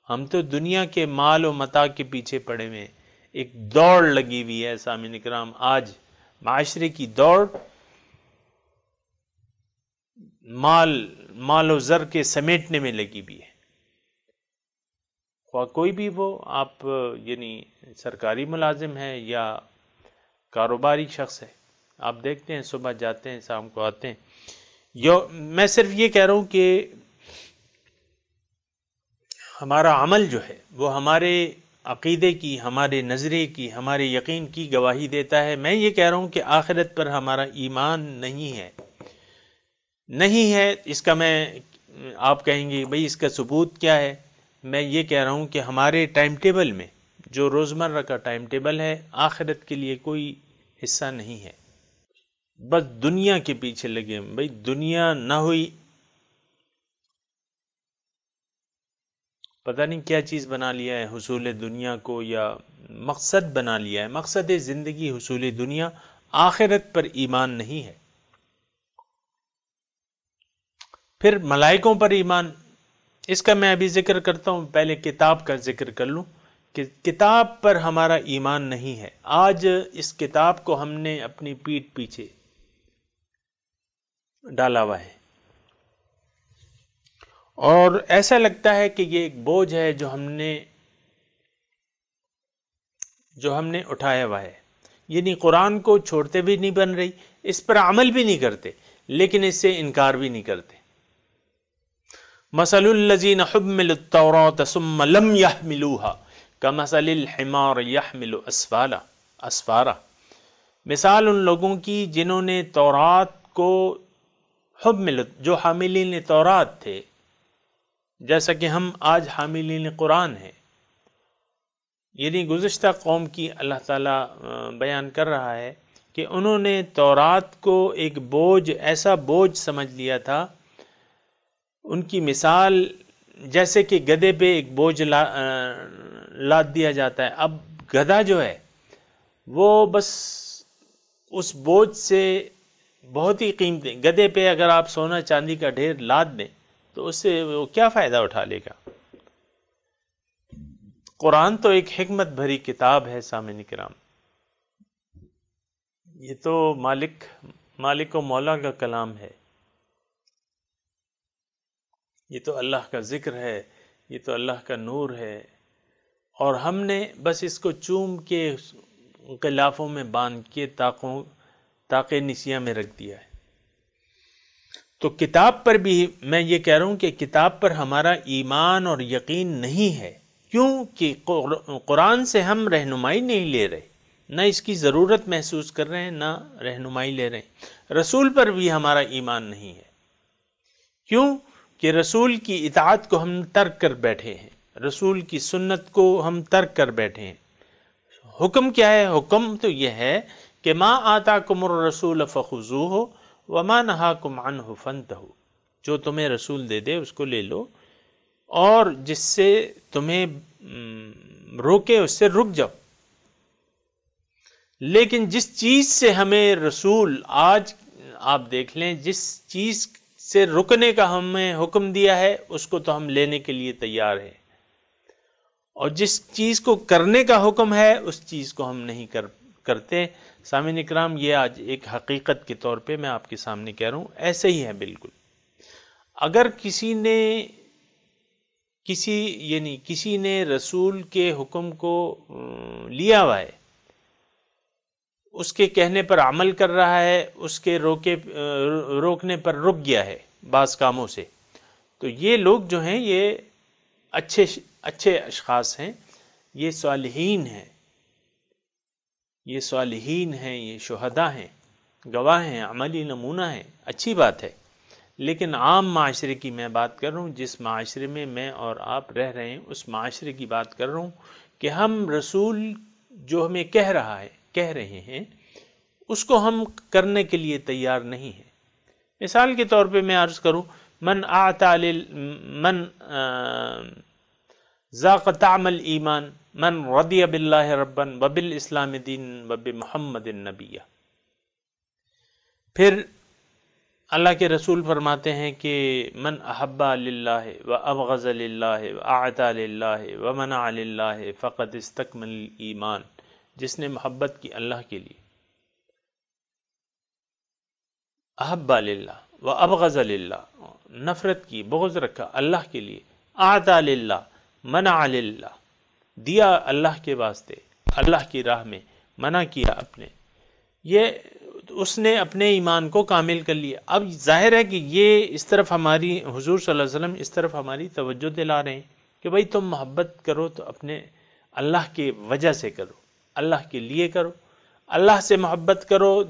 [SPEAKER 1] ہم تو دنیا کے مال و متاع کے پیچھے پڑے ہوئے ہیں، ایک دوڑ لگی ہوئی ہے سامعین کرام۔ آج معاشرے کی دوڑ مال و زر کے سمیٹنے میں لگی ہوئی ہے، خواہ کوئی بھی وہ، آپ یعنی سرکاری ملازم ہے یا کاروباری شخص ہے، آپ دیکھتے ہیں صبح جاتے ہیں شام کو آتے ہیں۔ میں صرف یہ کہہ رہا ہوں کہ ہمارا عمل جو ہے وہ ہمارے عقیدے کی، ہمارے نظریے کی، ہمارے یقین کی گواہی دیتا ہے۔ میں یہ کہہ رہا ہوں کہ آخرت پر ہمارا ایمان نہیں ہے، نہیں ہے۔ اس کا آپ کہیں گے بھئی اس کا ثبوت کیا ہے؟ میں یہ کہہ رہا ہوں کہ ہمارے ٹائم ٹیبل میں جو روزمرہ کا ٹائم ٹیبل ہے، آخرت کے لیے کوئی حصہ نہیں ہے۔ بس دنیا کے پیچھے لگے، بھئی دنیا نہ ہوئی، پتہ نہیں کیا چیز بنا لیا ہے حصول دنیا کو، یا مقصد بنا لیا ہے، مقصد زندگی حصول دنیا، آخرت پر ایمان نہیں ہے۔ پھر ملائکوں پر ایمان، اس کا میں ابھی ذکر کرتا ہوں، پہلے کتاب کا ذکر کر لوں کہ کتاب پر ہمارا ایمان نہیں ہے۔ آج اس کتاب کو ہم نے اپنی پیٹھ پیچھے ڈالا ہوا ہے، اور ایسا لگتا ہے کہ یہ ایک بوجھ ہے جو ہم نے اٹھایا ہوا ہے۔ یعنی قرآن کو چھوڑتے بھی نہیں بن رہی، اس پر عمل بھی نہیں کرتے، لیکن اس سے انکار بھی نہیں کرتے۔ مثل الذین حملوا التوراة ثم لم يحملوها كمثل الحمار يحمل اسفارا، مثال ان لوگوں کی جنہوں نے تورات کو جو حاملین تورات تھے، جیسا کہ ہم آج حاملین قرآن ہیں، یعنی گزشتہ قوم کی اللہ تعالیٰ بیان کر رہا ہے کہ انہوں نے تورات کو ایک بوجھ، ایسا بوجھ سمجھ لیا تھا۔ ان کی مثال جیسے کہ گدھے پہ ایک بوجھ لاد دیا جاتا ہے۔ اب گدھا جو ہے وہ بس اس بوجھ سے بہت ہی قیمتی، گدھے پہ اگر آپ سونا چاندی کا ڈھیر لاد دیں تو اس سے وہ کیا فائدہ اٹھا لے گا؟ قرآن تو ایک حکمت بھری کتاب ہے سامعین کرام، یہ تو مالک و مولا کا کلام ہے، یہ تو اللہ کا ذکر ہے، یہ تو اللہ کا نور ہے، اور ہم نے بس اس کو چوم کے غلافوں میں باندھ کے تاقے نسیاں میں رکھ دیا ہے۔ تو کتاب پر بھی میں یہ کہہ رہا ہوں کہ کتاب پر ہمارا ایمان اور یقین نہیں ہے، کیوں کہ قرآن سے ہم رہنمائی نہیں لے رہے، نہ اس کی ضرورت محسوس کر رہے ہیں، نہ رہنمائی لے رہے ہیں۔ رسول پر بھی ہمارا ایمان نہیں ہے، کیوں کہ رسول کی اطاعت کو ہم ترک کر بیٹھے ہیں، رسول کی سنت کو ہم ترک کر بیٹھے ہیں۔ حکم کیا ہے؟ حکم تو یہ ہے کہ ما آتاکم الرسول فخذوہ وما نہاکم عنہ فانتہوا، جو تمہیں رسول دے دے اس کو لے لو، اور جس سے تمہیں روکے اس سے رک جاؤ۔ لیکن جس چیز سے ہمیں رسول، آج آپ دیکھ لیں، جس چیز سے رکنے کا ہمیں حکم دیا ہے اس کو تو ہم لینے کے لیے تیار ہیں، اور جس چیز کو کرنے کا حکم ہے اس چیز کو ہم نہیں کرتے۔ سامعین اکرام، یہ آج ایک حقیقت کے طور پہ میں آپ کے سامنے کہہ رہا ہوں، ایسے ہی ہے بالکل۔ اگر کسی نے رسول کے حکم کو لیا ہوا ہے، اس کے کہنے پر عمل کر رہا ہے، اس کے روکنے پر رک گیا ہے بعض کاموں سے، تو یہ لوگ جو ہیں یہ اچھے اشخاص ہیں، یہ صالحین ہیں، یہ شہداء ہیں، گواہ ہیں، عملی نمونہ ہیں، اچھی بات ہے۔ لیکن عام معاشرے کی میں بات کر رہا ہوں، جس معاشرے میں میں اور آپ رہ رہے ہیں، اس معاشرے کی بات کر رہا ہوں کہ ہم رسول جو ہمیں کہہ رہے ہیں اس کو ہم کرنے کے لیے تیار نہیں ہیں۔ مثال کے طور پہ میں عرض کروں، من ذاق طعم الایمان من رضی باللہ ربا وبالاسلام دین وبمحمد نبی۔ پھر اللہ کے رسول فرماتے ہیں کہ من احب للہ وابغض للہ واعطى للہ ومنع للہ فقد استکمل الایمان، جس نے محبت کی اللہ کے لیے، احب للہ وابغض للہ، نفرت کی، بغض رکھا اللہ کے لیے، اعطى للہ، منع للہ، دیا اللہ کے واسطے، اللہ کی راہ میں، منع کیا اپنے، یہ اس نے اپنے ایمان کو کامل کر لیا۔ اب ظاہر ہے کہ یہ اس طرف ہماری حضور صلی اللہ علیہ وسلم اس طرف ہماری توجہ دلا رہے ہیں کہ بھئی تم محبت کرو تو اللہ کے وجہ سے کرو، اللہ کے لیے کرو، اللہ سے محبت کرو۔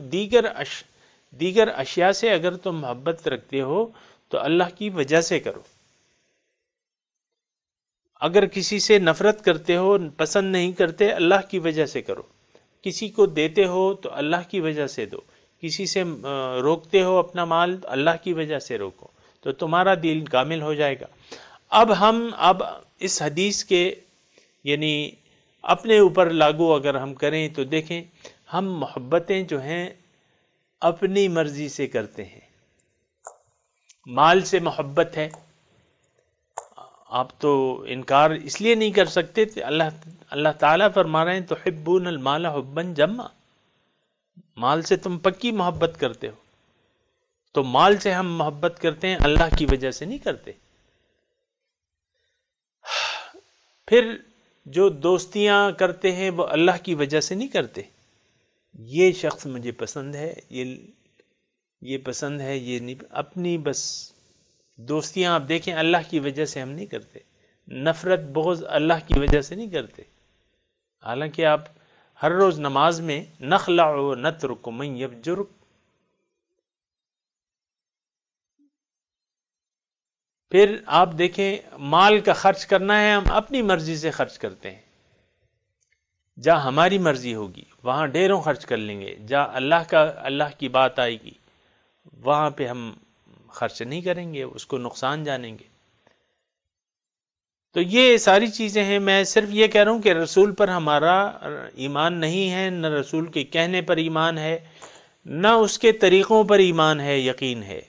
[SPEAKER 1] دیگر اشیاء سے اگر تم محبت رکھتے ہو تو اللہ کی وجہ سے کرو۔ اگر کسی سے نفرت کرتے ہو، پسند نہیں کرتے، اللہ کی وجہ سے کرو۔ کسی کو دیتے ہو تو اللہ کی وجہ سے دو، کسی سے روکتے ہو اپنا مال تو اللہ کی وجہ سے روکو، تو تمہارا دین کامل ہو جائے گا۔ اب اس حدیث کے یعنی اپنے اوپر لاگو اگر ہم کریں تو دیکھیں، ہم محبتیں جو ہیں اپنی مرضی سے کرتے ہیں۔ مال سے محبت ہے، آپ تو انکار اس لیے نہیں کر سکتے کہ اللہ تعالیٰ فرما رہے ہیں تحبون المال حبا جما، مال سے تم پکی محبت کرتے ہو، تو مال سے ہم محبت کرتے ہیں، اللہ کی وجہ سے نہیں کرتے۔ پھر جو دوستیاں کرتے ہیں وہ اللہ کی وجہ سے نہیں کرتے، یہ شخص مجھے پسند ہے، یہ پسند ہے، یہ نہیں، اپنی بس دوستیاں آپ دیکھیں اللہ کی وجہ سے ہم نہیں کرتے، نفرت بغض اللہ کی وجہ سے نہیں کرتے۔ حالانکہ آپ ہر روز نماز میں نخلع و نترک من یفجرک، پھر آپ دیکھیں مال کا خرچ کرنا ہے، ہم اپنی مرضی سے خرچ کرتے ہیں، جہاں ہماری مرضی ہوگی وہاں ڈھیروں خرچ کر لیں گے، جہاں اللہ کی بات آئے گی وہاں پہ ہم خرچ نہیں کریں گے، اس کو نقصان جانیں گے۔ تو یہ ساری چیزیں ہیں، میں صرف یہ کہہ رہا ہوں کہ رسول پر ہمارا ایمان نہیں ہے، نہ رسول کے کہنے پر ایمان ہے، نہ اس کے طریقوں پر ایمان ہے، یقین ہے۔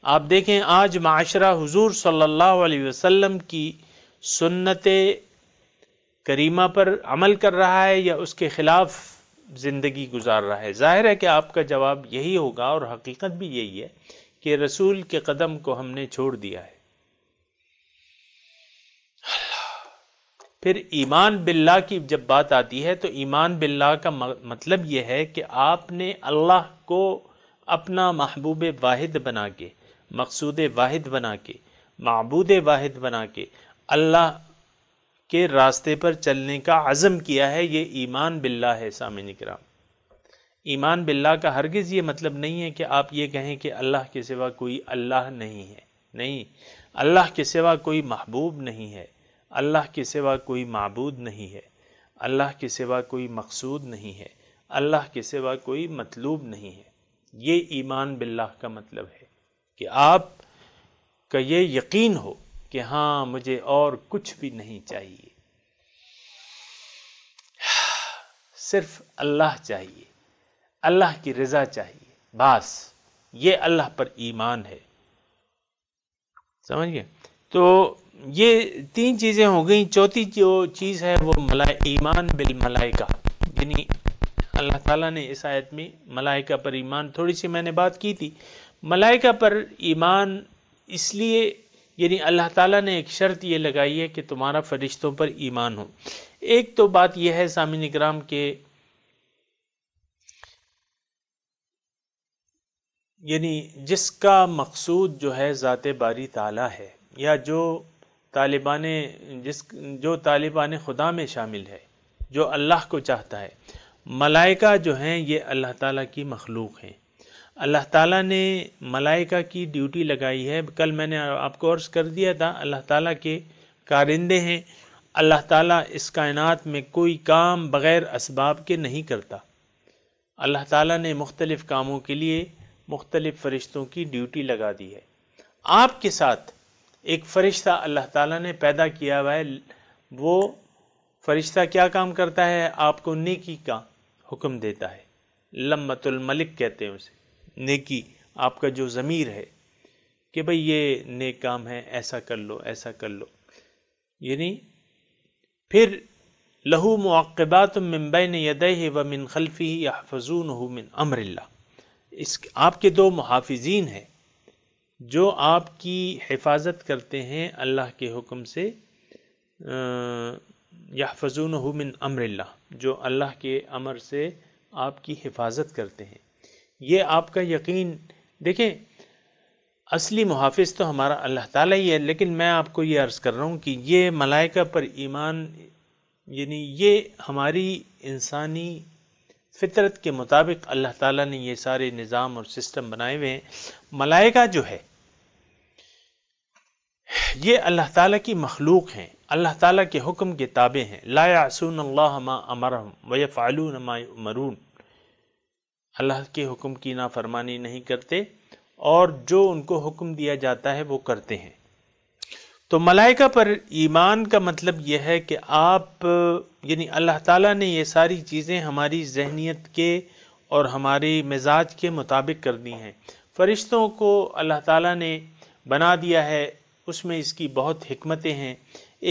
[SPEAKER 1] آپ دیکھیں آج معاشرہ حضور صلی اللہ علیہ وسلم کی سنت کریمہ پر عمل کر رہا ہے یا اس کے خلاف زندگی گزار رہا ہے؟ ظاہر ہے کہ آپ کا جواب یہی ہوگا، اور حقیقت بھی یہی ہے کہ رسول کے قدم کو ہم نے چھوڑ دیا ہے۔ پھر ایمان باللہ کی جب بات آتی ہے تو ایمان باللہ کا مطلب یہ ہے کہ آپ نے اللہ کو اپنا محبوب واحد بنا کے، مقصود واحد بنا کے، معبود واحد بنا کے اللہ کے راستے پر چلنے کا عزم کیا ہے، یہ ایمان باللہ ہے۔ سامعین کرام، ایمان باللہ کا ہرگز یہ مطلب نہیں ہے کہ آپ یہ کہیں کہ اللہ کے سوا کوئی اللہ نہیں ہے، نہیں، اللہ کے سوا کوئی محبوب نہیں ہے، اللہ کے سوا کوئی معبود نہیں ہے، اللہ کے سوا کوئی مقصود نہیں ہے، اللہ کے سوا کوئی مطلوب نہیں ہے۔ یہ ایمان باللہ کا مطلب ہے کہ آپ کا یہ یقین ہو کہ ہاں مجھے اور کچھ بھی نہیں چاہیے، صرف اللہ چاہیے، اللہ کی رضا چاہیے، بس یہ اللہ پر ایمان ہے۔ سمجھ گئے؟ تو یہ تین چیزیں ہو گئیں۔ چوتھی جو چیز ہے وہ ایمان بالملائکہ، یعنی اللہ تعالیٰ نے اس آیت میں ملائکہ پر ایمان، تھوڑی سی میں نے بات کی تھی، ملائکہ پر ایمان اس لیے، یعنی اللہ تعالیٰ نے ایک شرط یہ لگائی ہے کہ تمہارا فرشتوں پر ایمان ہو۔ ایک تو بات یہ ہے سامعین اکرام کہ یعنی جس کا مقصود جو ہے ذات باری تعالیٰ ہے، یا جو طالبان خدا میں شامل ہے، جو اللہ کو چاہتا ہے، ملائکہ جو ہیں یہ اللہ تعالیٰ کی مخلوق ہیں۔ اللہ تعالیٰ نے ملائکہ کی ڈیوٹی لگائی ہے، کل میں نے آپ کو عرض کر دیا تھا، اللہ تعالیٰ کے کارندے ہیں۔ اللہ تعالیٰ اس کائنات میں کوئی کام بغیر اسباب کے نہیں کرتا۔ اللہ تعالیٰ نے مختلف کاموں کے لیے مختلف فرشتوں کی ڈیوٹی لگا دی ہے۔ آپ کے ساتھ ایک فرشتہ اللہ تعالیٰ نے پیدا کیا ہوا ہے، وہ فرشتہ کیا کام کرتا ہے؟ آپ کو نیکی کا حکم دیتا ہے، لمۃ الملک کہتے ہیں اسے، نیکی، آپ کا جو ضمیر ہے کہ بھئی یہ نیک کام ہے، ایسا کر لو، ایسا کر لو، یعنی پھر لہو معقبات من بین یدیہ ومن خلفہ یحفظونہ من امر اللہ، آپ کے دو محافظین ہیں جو آپ کی حفاظت کرتے ہیں اللہ کے حکم سے، یحفظونہ من امر اللہ، جو اللہ کے امر سے آپ کی حفاظت کرتے ہیں۔ یہ آپ کا یقین، دیکھیں اصلی محافظ تو ہمارا اللہ تعالیٰ ہی ہے، لیکن میں آپ کو یہ عرض کر رہا ہوں کہ یہ ملائکہ پر ایمان یعنی یہ ہماری انسانی فطرت کے مطابق اللہ تعالیٰ نے یہ سارے نظام اور سسٹم بنائے ہوئے ہیں۔ ملائکہ جو ہے یہ اللہ تعالیٰ کی مخلوق ہیں، اللہ تعالیٰ کے حکم کے تابع ہیں۔ لا یعصون اللہ ما امرہم ویفعلون ما یؤمرون، اللہ کے حکم کی نافرمانی نہیں کرتے اور جو ان کو حکم دیا جاتا ہے وہ کرتے ہیں۔ تو ملائکہ پر ایمان کا مطلب یہ ہے کہ آپ یعنی اللہ تعالیٰ نے یہ ساری چیزیں ہماری ذہنیت کے اور ہمارے مزاج کے مطابق کر دی ہیں۔ فرشتوں کو اللہ تعالیٰ نے بنا دیا ہے، اس میں اس کی بہت حکمتیں ہیں۔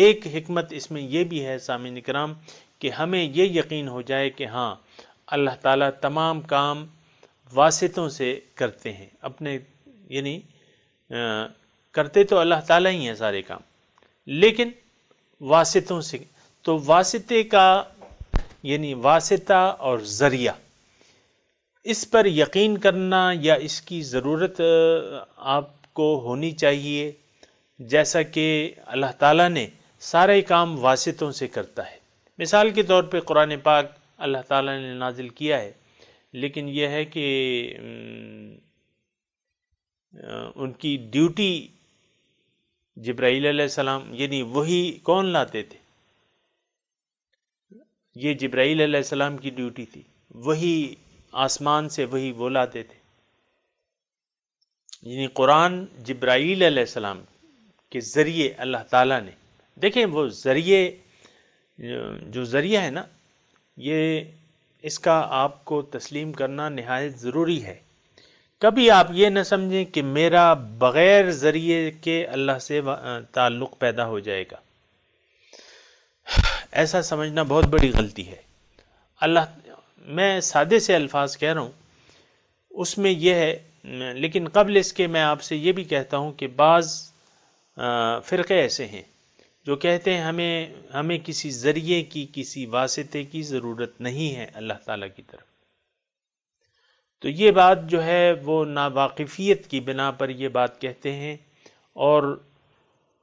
[SPEAKER 1] ایک حکمت اس میں یہ بھی ہے سامعین کرام کہ ہمیں یہ یقین ہو جائے کہ ہاں اللہ تعالیٰ تمام کام واسطوں سے کرتے ہیں، اپنے یعنی کرتے تو اللہ تعالیٰ ہی ہیں سارے کام، لیکن واسطوں سے۔ تو واسطے کا یعنی واسطہ اور ذریعہ، اس پر یقین کرنا یا اس کی ضرورت آپ کو ہونی چاہیے، جیسا کہ اللہ تعالیٰ نے سارے کام واسطوں سے کرتا ہے۔ مثال کے طور پہ قرآن پاک اللہ تعالیٰ نے نازل کیا ہے، لیکن یہ ہے کہ ان کی ڈیوٹی جبرائیل علیہ السلام یعنی وہی کون لاتے تھے؟ یہ جبرائیل علیہ السلام کی ڈیوٹی تھی، وہی آسمان سے وہی وہ لاتے تھے۔ یعنی قرآن جبرائیل علیہ السلام کے ذریعے اللہ تعالیٰ نے، دیکھیں وہ ذریعے جو ذریعہ ہے نا، یہ اس کا آپ کو تسلیم کرنا نہایت ضروری ہے۔ کبھی آپ یہ نہ سمجھیں کہ میرا بغیر ذریعے کے اللہ سے تعلق پیدا ہو جائے گا، ایسا سمجھنا بہت بڑی غلطی ہے۔ میں سادے سے الفاظ کہہ رہا ہوں، اس میں یہ ہے، لیکن قبل اس کے میں آپ سے یہ بھی کہتا ہوں کہ بعض فرقے ایسے ہیں جو کہتے ہیں ہمیں کسی ذریعے کی، کسی واسطے کی ضرورت نہیں ہے اللہ تعالیٰ کی طرف۔ تو یہ بات جو ہے وہ ناواقفیت کی بنا پر یہ بات کہتے ہیں، اور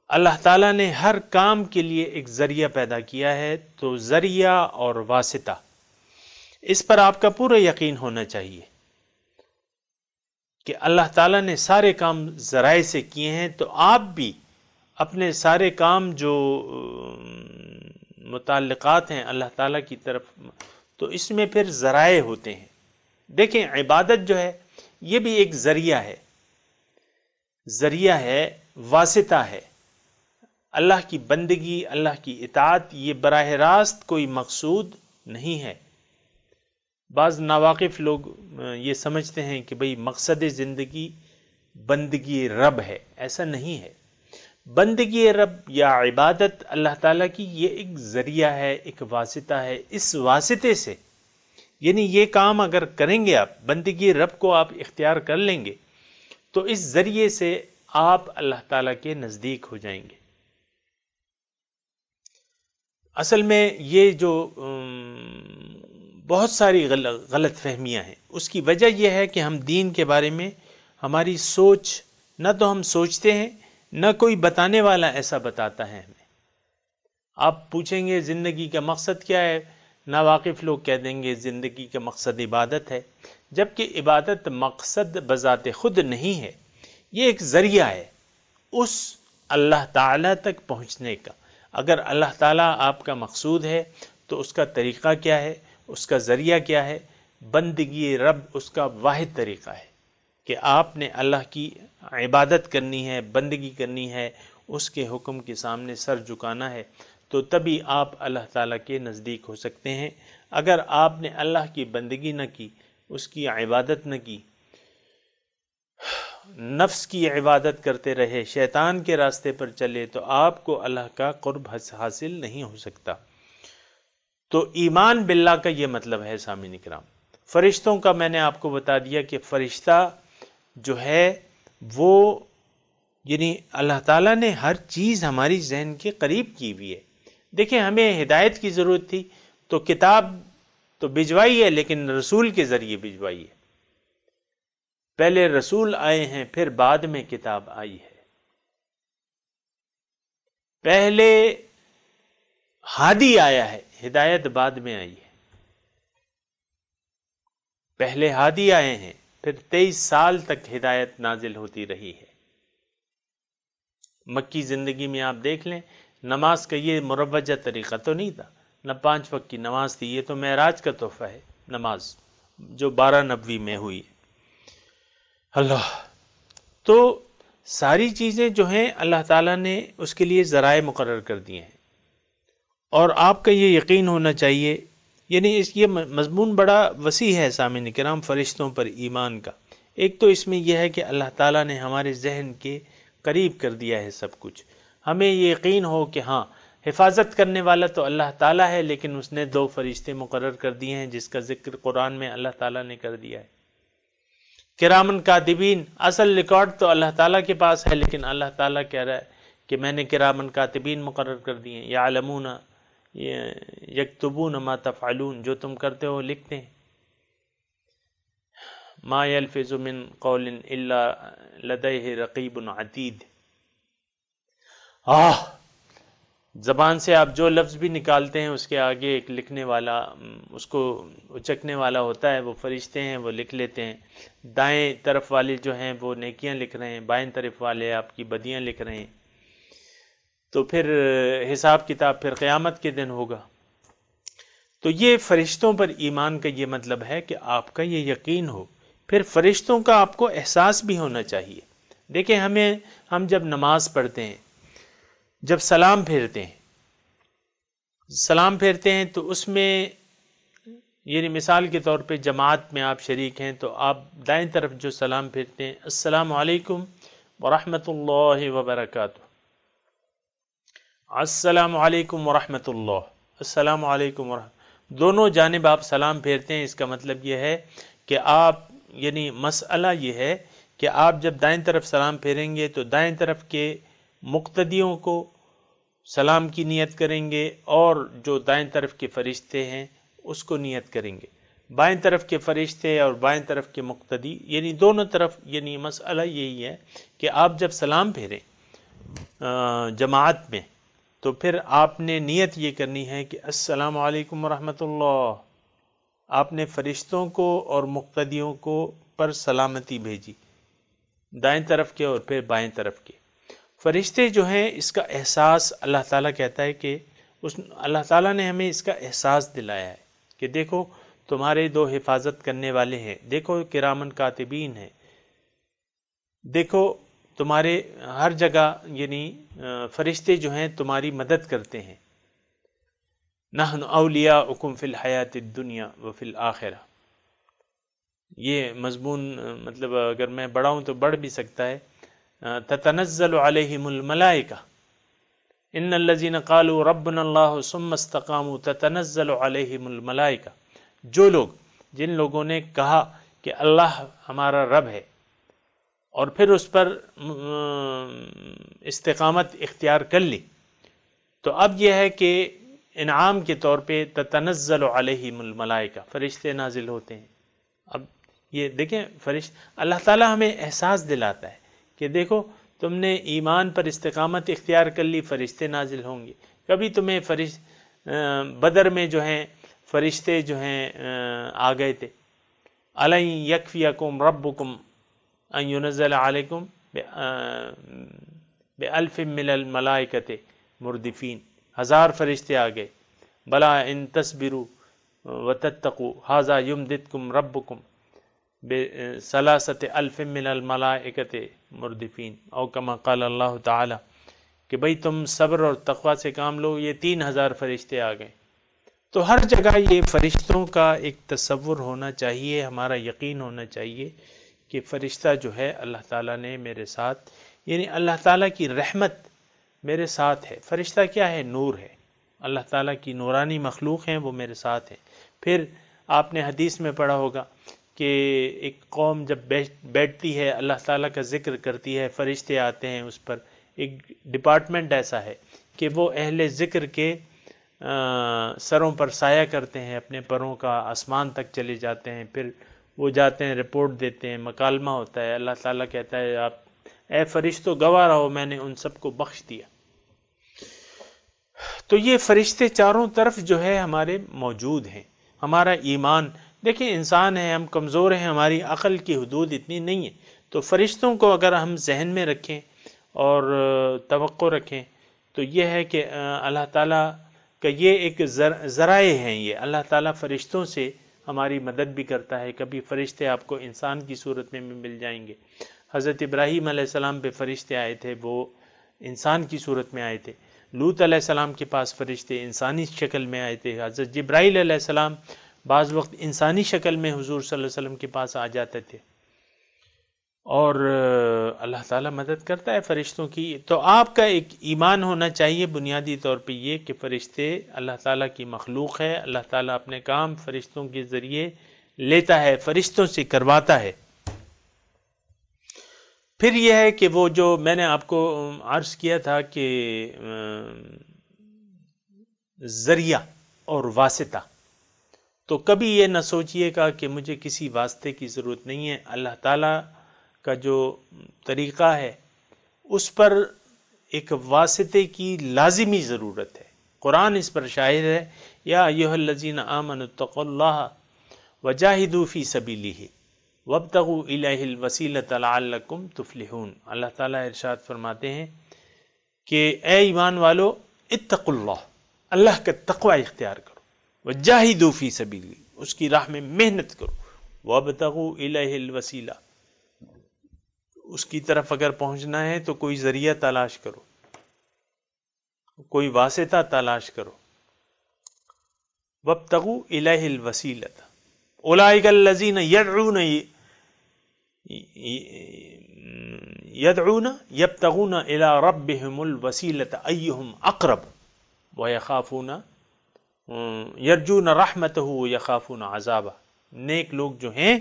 [SPEAKER 1] اللہ تعالیٰ نے ہر کام کے لیے ایک ذریعہ پیدا کیا ہے۔ تو ذریعہ اور واسطہ، اس پر آپ کا پورا یقین ہونا چاہیے کہ اللہ تعالیٰ نے سارے کام ذرائع سے کیے ہیں، تو آپ بھی اپنے سارے کام جو متعلقات ہیں اللہ تعالیٰ کی طرف، تو اس میں پھر ذرائع ہوتے ہیں۔ دیکھیں عبادت جو ہے یہ بھی ایک ذریعہ ہے، واسطہ ہے۔ اللہ کی بندگی، اللہ کی اطاعت، یہ براہ راست کوئی مقصود نہیں ہے۔ بعض ناواقف لوگ یہ سمجھتے ہیں کہ بھئی مقصد زندگی بندگی رب ہے، ایسا نہیں ہے۔ بندگی رب یا عبادت اللہ تعالیٰ کی یہ ایک ذریعہ ہے، ایک واسطہ ہے۔ اس واسطے سے یعنی یہ کام اگر کریں گے، آپ بندگی رب کو آپ اختیار کر لیں گے، تو اس ذریعے سے آپ اللہ تعالیٰ کے نزدیک ہو جائیں گے۔ اصل میں یہ جو بہت ساری غلط فہمیاں ہیں، اس کی وجہ یہ ہے کہ ہم دین کے بارے میں ہماری سوچ، نہ تو ہم سوچتے ہیں، نہ کوئی بتانے والا ایسا بتاتا ہے ہمیں۔ آپ پوچھیں گے زندگی کا مقصد کیا ہے، ناواقف لوگ کہہ دیں گے زندگی کا مقصد عبادت ہے، جبکہ عبادت مقصد بذات خود نہیں ہے، یہ ایک ذریعہ ہے اس اللہ تعالیٰ تک پہنچنے کا۔ اگر اللہ تعالیٰ آپ کا مقصود ہے تو اس کا طریقہ کیا ہے، اس کا ذریعہ کیا ہے؟ بندگی رب اس کا واحد طریقہ ہے کہ آپ نے اللہ کی عبادت کرنی ہے، بندگی کرنی ہے، اس کے حکم کے سامنے سر جھکانا ہے، تو تبھی آپ اللہ تعالیٰ کے نزدیک ہو سکتے ہیں۔ اگر آپ نے اللہ کی بندگی نہ کی، اس کی عبادت نہ کی، نفس کی عبادت کرتے رہے، شیطان کے راستے پر چلے، تو آپ کو اللہ کا قرب حاصل نہیں ہو سکتا۔ تو ایمان باللہ کا یہ مطلب ہے سامعین کرام۔ فرشتوں کا میں نے آپ کو بتا دیا کہ فرشتہ جو ہے وہ یعنی اللہ تعالیٰ نے ہر چیز ہماری ذہن کے قریب کی ہوئی ہے۔ دیکھیں ہمیں ہدایت کی ضرورت تھی تو کتاب تو بھجوائی ہے، لیکن رسول کے ذریعے بھجوائی ہے۔ پہلے رسول آئے ہیں، پھر بعد میں کتاب آئی ہے۔ پہلے ہادی آیا ہے، ہدایت بعد میں آئی ہے۔ پہلے ہادی آئے ہیں، پھر 23 سال تک ہدایت نازل ہوتی رہی ہے۔ مکی زندگی میں آپ دیکھ لیں، نماز کا یہ مروجہ طریقہ تو نہیں تھا، نہ 5 وقت کی نماز تھی، یہ تو معراج کا تحفہ ہے نماز، جو 12 نبوی میں ہوئی ہے۔ اللہ، تو ساری چیزیں جو ہیں اللہ تعالیٰ نے اس کے لیے ذرائع مقرر کر دیے ہیں، اور آپ کا یہ یقین ہونا چاہیے، یعنی یہ مضمون بڑا وسیع ہے سامعین کرام، فرشتوں پر ایمان کا۔ ایک تو اس میں یہ ہے کہ اللہ تعالیٰ نے ہمارے ذہن کے قریب کر دیا ہے سب کچھ، ہمیں یہ یقین ہو کہ ہاں حفاظت کرنے والا تو اللہ تعالیٰ ہے، لیکن اس نے 2 فرشتے مقرر کر دیے ہیں جس کا ذکر قرآن میں اللہ تعالیٰ نے کر دیا ہے۔ کرامن کاتبین، اصل ریکارڈ تو اللہ تعالیٰ کے پاس ہے، لیکن اللہ تعالیٰ کہہ رہا ہے کہ میں نے کرامن کاتبین مقرر کر دیے ہیں، یعلمون یکتبون ما تفعلون، جو تم کرتے ہو لکھتے ہیں۔ ما یلفظ من قول الا لدیہ رقیب عتید۔ زبان سے آپ جو لفظ بھی نکالتے ہیں اس کے آگے ایک لکھنے والا، اس کو اچکنے والا ہوتا ہے، وہ فرشتے ہیں، وہ لکھ لیتے ہیں۔ دائیں طرف والے جو ہیں وہ نیکیاں لکھ رہے ہیں، بائیں طرف والے آپ کی بدیاں لکھ رہے ہیں۔ تو پھر حساب کتاب پھر قیامت کے دن ہوگا۔ تو یہ فرشتوں پر ایمان کا یہ مطلب ہے کہ آپ کا یہ یقین ہو، پھر فرشتوں کا آپ کو احساس بھی ہونا چاہیے۔ دیکھیں ہم جب نماز پڑھتے ہیں، جب سلام پھیرتے ہیں تو اس میں یعنی مثال کے طور پہ جماعت میں آپ شریک ہیں تو آپ دائیں طرف جو سلام پھیرتے ہیں، السلام علیکم ورحمۃ اللہ وبرکاتہ، السلام علیکم ورحمۃ اللہ، السلام علیکم ورحمۃ، دونوں جانب آپ سلام پھیرتے ہیں۔ اس کا مطلب یہ ہے کہ آپ یعنی مسئلہ یہ ہے کہ آپ جب دائیں طرف سلام پھیریں گے تو دائیں طرف کے مقتدیوں کو سلام کی نیت کریں گے، اور جو دائیں طرف کے فرشتے ہیں اس کو نیت کریں گے۔ بائیں طرف کے فرشتے اور بائیں طرف کے مقتدی یعنی دونوں طرف، یعنی مسئلہ یہی ہے کہ آپ جب سلام پھیریں جماعت میں تو پھر آپ نے نیت یہ کرنی ہے کہ السلام علیکم ورحمۃ اللہ، آپ نے فرشتوں کو اور مقتدیوں کو پر سلامتی بھیجی، دائیں طرف کے اور پھر بائیں طرف کے فرشتے جو ہیں۔ اس کا احساس اللہ تعالیٰ کہتا ہے کہ اللہ تعالیٰ نے ہمیں اس کا احساس دلایا ہے کہ دیکھو تمہارے 2 حفاظت کرنے والے ہیں، دیکھو کرامن کاتبین ہیں، دیکھو تمہارے ہر جگہ یعنی فرشتے جو ہیں تمہاری مدد کرتے ہیں۔ نحن اولیاؤکم فی الحیات الدنیا وفی الآخرہ۔ یہ مضمون مطلب اگر میں بڑھاؤں تو بڑھ بھی سکتا ہے۔ تتنزل علیہم الملائکہ ان الذین قالوا ربنا اللہ ثم استقاموا تتنزل علیہم الملائکہ، جن لوگوں نے کہا کہ اللہ ہمارا رب ہے اور پھر اس پر استقامت اختیار کر لی، تو اب یہ ہے کہ انعام کے طور پہ تتنزل علیہم الملائکہ، فرشتے نازل ہوتے ہیں۔ اب یہ دیکھیں اللہ تعالیٰ ہمیں احساس دلاتا ہے کہ دیکھو تم نے ایمان پر استقامت اختیار کر لی، فرشتے نازل ہوں گے۔ کبھی تمہیں بدر میں جو ہیں فرشتے جو ہیں آ گئے تھے، الَن یکفیکم ربکم ان ینزل علیکم بألف من الملائکۃ مردفین، 1000 فرشتے آ گئے، بلا ان تصبروا وتتقوا ھذا یمددکم ربکم بثلاثۃ الف من الملائکۃ مردفین، او کما قال اللہ تعالی، کہ بھئی تم صبر اور تقوی سے کام لو، یہ 3000 فرشتے آ گئے۔ تو ہر جگہ یہ فرشتوں کا ایک تصور ہونا چاہیے، ہمارا یقین ہونا چاہیے کہ فرشتہ جو ہے اللہ تعالیٰ نے میرے ساتھ، یعنی اللہ تعالیٰ کی رحمت میرے ساتھ ہے۔ فرشتہ کیا ہے؟ نور ہے، اللہ تعالیٰ کی نورانی مخلوق ہیں، وہ میرے ساتھ ہیں۔ پھر آپ نے حدیث میں پڑھا ہوگا کہ ایک قوم جب بیٹھتی ہے اللہ تعالیٰ کا ذکر کرتی ہے، فرشتے آتے ہیں اس پر، ایک ڈپارٹمنٹ ایسا ہے کہ وہ اہل ذکر کے سروں پر سایہ کرتے ہیں، اپنے پروں کا آسمان تک چلے جاتے ہیں، پھر وہ جاتے ہیں رپورٹ دیتے ہیں، مکالمہ ہوتا ہے، اللہ تعالیٰ کہتا ہے آپ اے فرشتوں گواہ رہو میں نے ان سب کو بخش دیا۔ تو یہ فرشتے چاروں طرف جو ہے ہمارے موجود ہیں. ہمارا ایمان، دیکھیں انسان ہے، ہم کمزور ہیں، ہماری عقل کی حدود اتنی نہیں ہے، تو فرشتوں کو اگر ہم ذہن میں رکھیں اور توقع رکھیں تو یہ ہے کہ اللہ تعالیٰ کا یہ ایک ذرائع ہیں. یہ اللہ تعالیٰ فرشتوں سے ہماری مدد بھی کرتا ہے. کبھی فرشتے آپ کو انسان کی صورت میں بھی مل جائیں گے. حضرت ابراہیم علیہ السلام پہ فرشتے آئے تھے، وہ انسان کی صورت میں آئے تھے. لوط علیہ السلام کے پاس فرشتے انسانی شکل میں آئے تھے. حضرت جبرائیل علیہ السلام بعض وقت انسانی شکل میں حضور صلی اللہ علیہ وسلم کے پاس آ جاتے تھے. اور اللہ تعالیٰ مدد کرتا ہے فرشتوں کی. تو آپ کا ایک ایمان ہونا چاہیے بنیادی طور پہ یہ کہ فرشتے اللہ تعالیٰ کی مخلوق ہے. اللہ تعالیٰ اپنے کام فرشتوں کے ذریعے لیتا ہے، فرشتوں سے کرواتا ہے. پھر یہ ہے کہ وہ جو میں نے آپ کو عرض کیا تھا کہ ذریعہ اور واسطہ، تو کبھی یہ نہ سوچئے گا کہ مجھے کسی واسطے کی ضرورت نہیں ہے. اللہ تعالیٰ کا جو طریقہ ہے اس پر ایک واسطے کی لازمی ضرورت ہے. قرآن اس پر شاہد ہے، یا ایھا الذین آمنوا اتقوا اللہ وجاہدوا فی سبیلہ وابتغوا الیہ الوسیلۃ لعلکم تفلحون. اللہ تعالیٰ ارشاد فرماتے ہیں کہ اے ایمان والو، اتقوا اللہ، اللہ کا تقوی اختیار کرو، وجاہدوا فی سبیلہ، اس کی راہ میں محنت کرو، وابتغوا الیہ الوسیلہ، اس کی طرف اگر پہنچنا ہے تو کوئی ذریعہ تلاش کرو، کوئی واسطہ تلاش کرو. وابتغوا الیہ الوسیلۃ اولئک الذین یدعون یبتغون الی ربہم الوسیلۃ ایہم اقرب ویخافون یرجون رحمتہ ویخافون عذابہ. نیک لوگ جو ہیں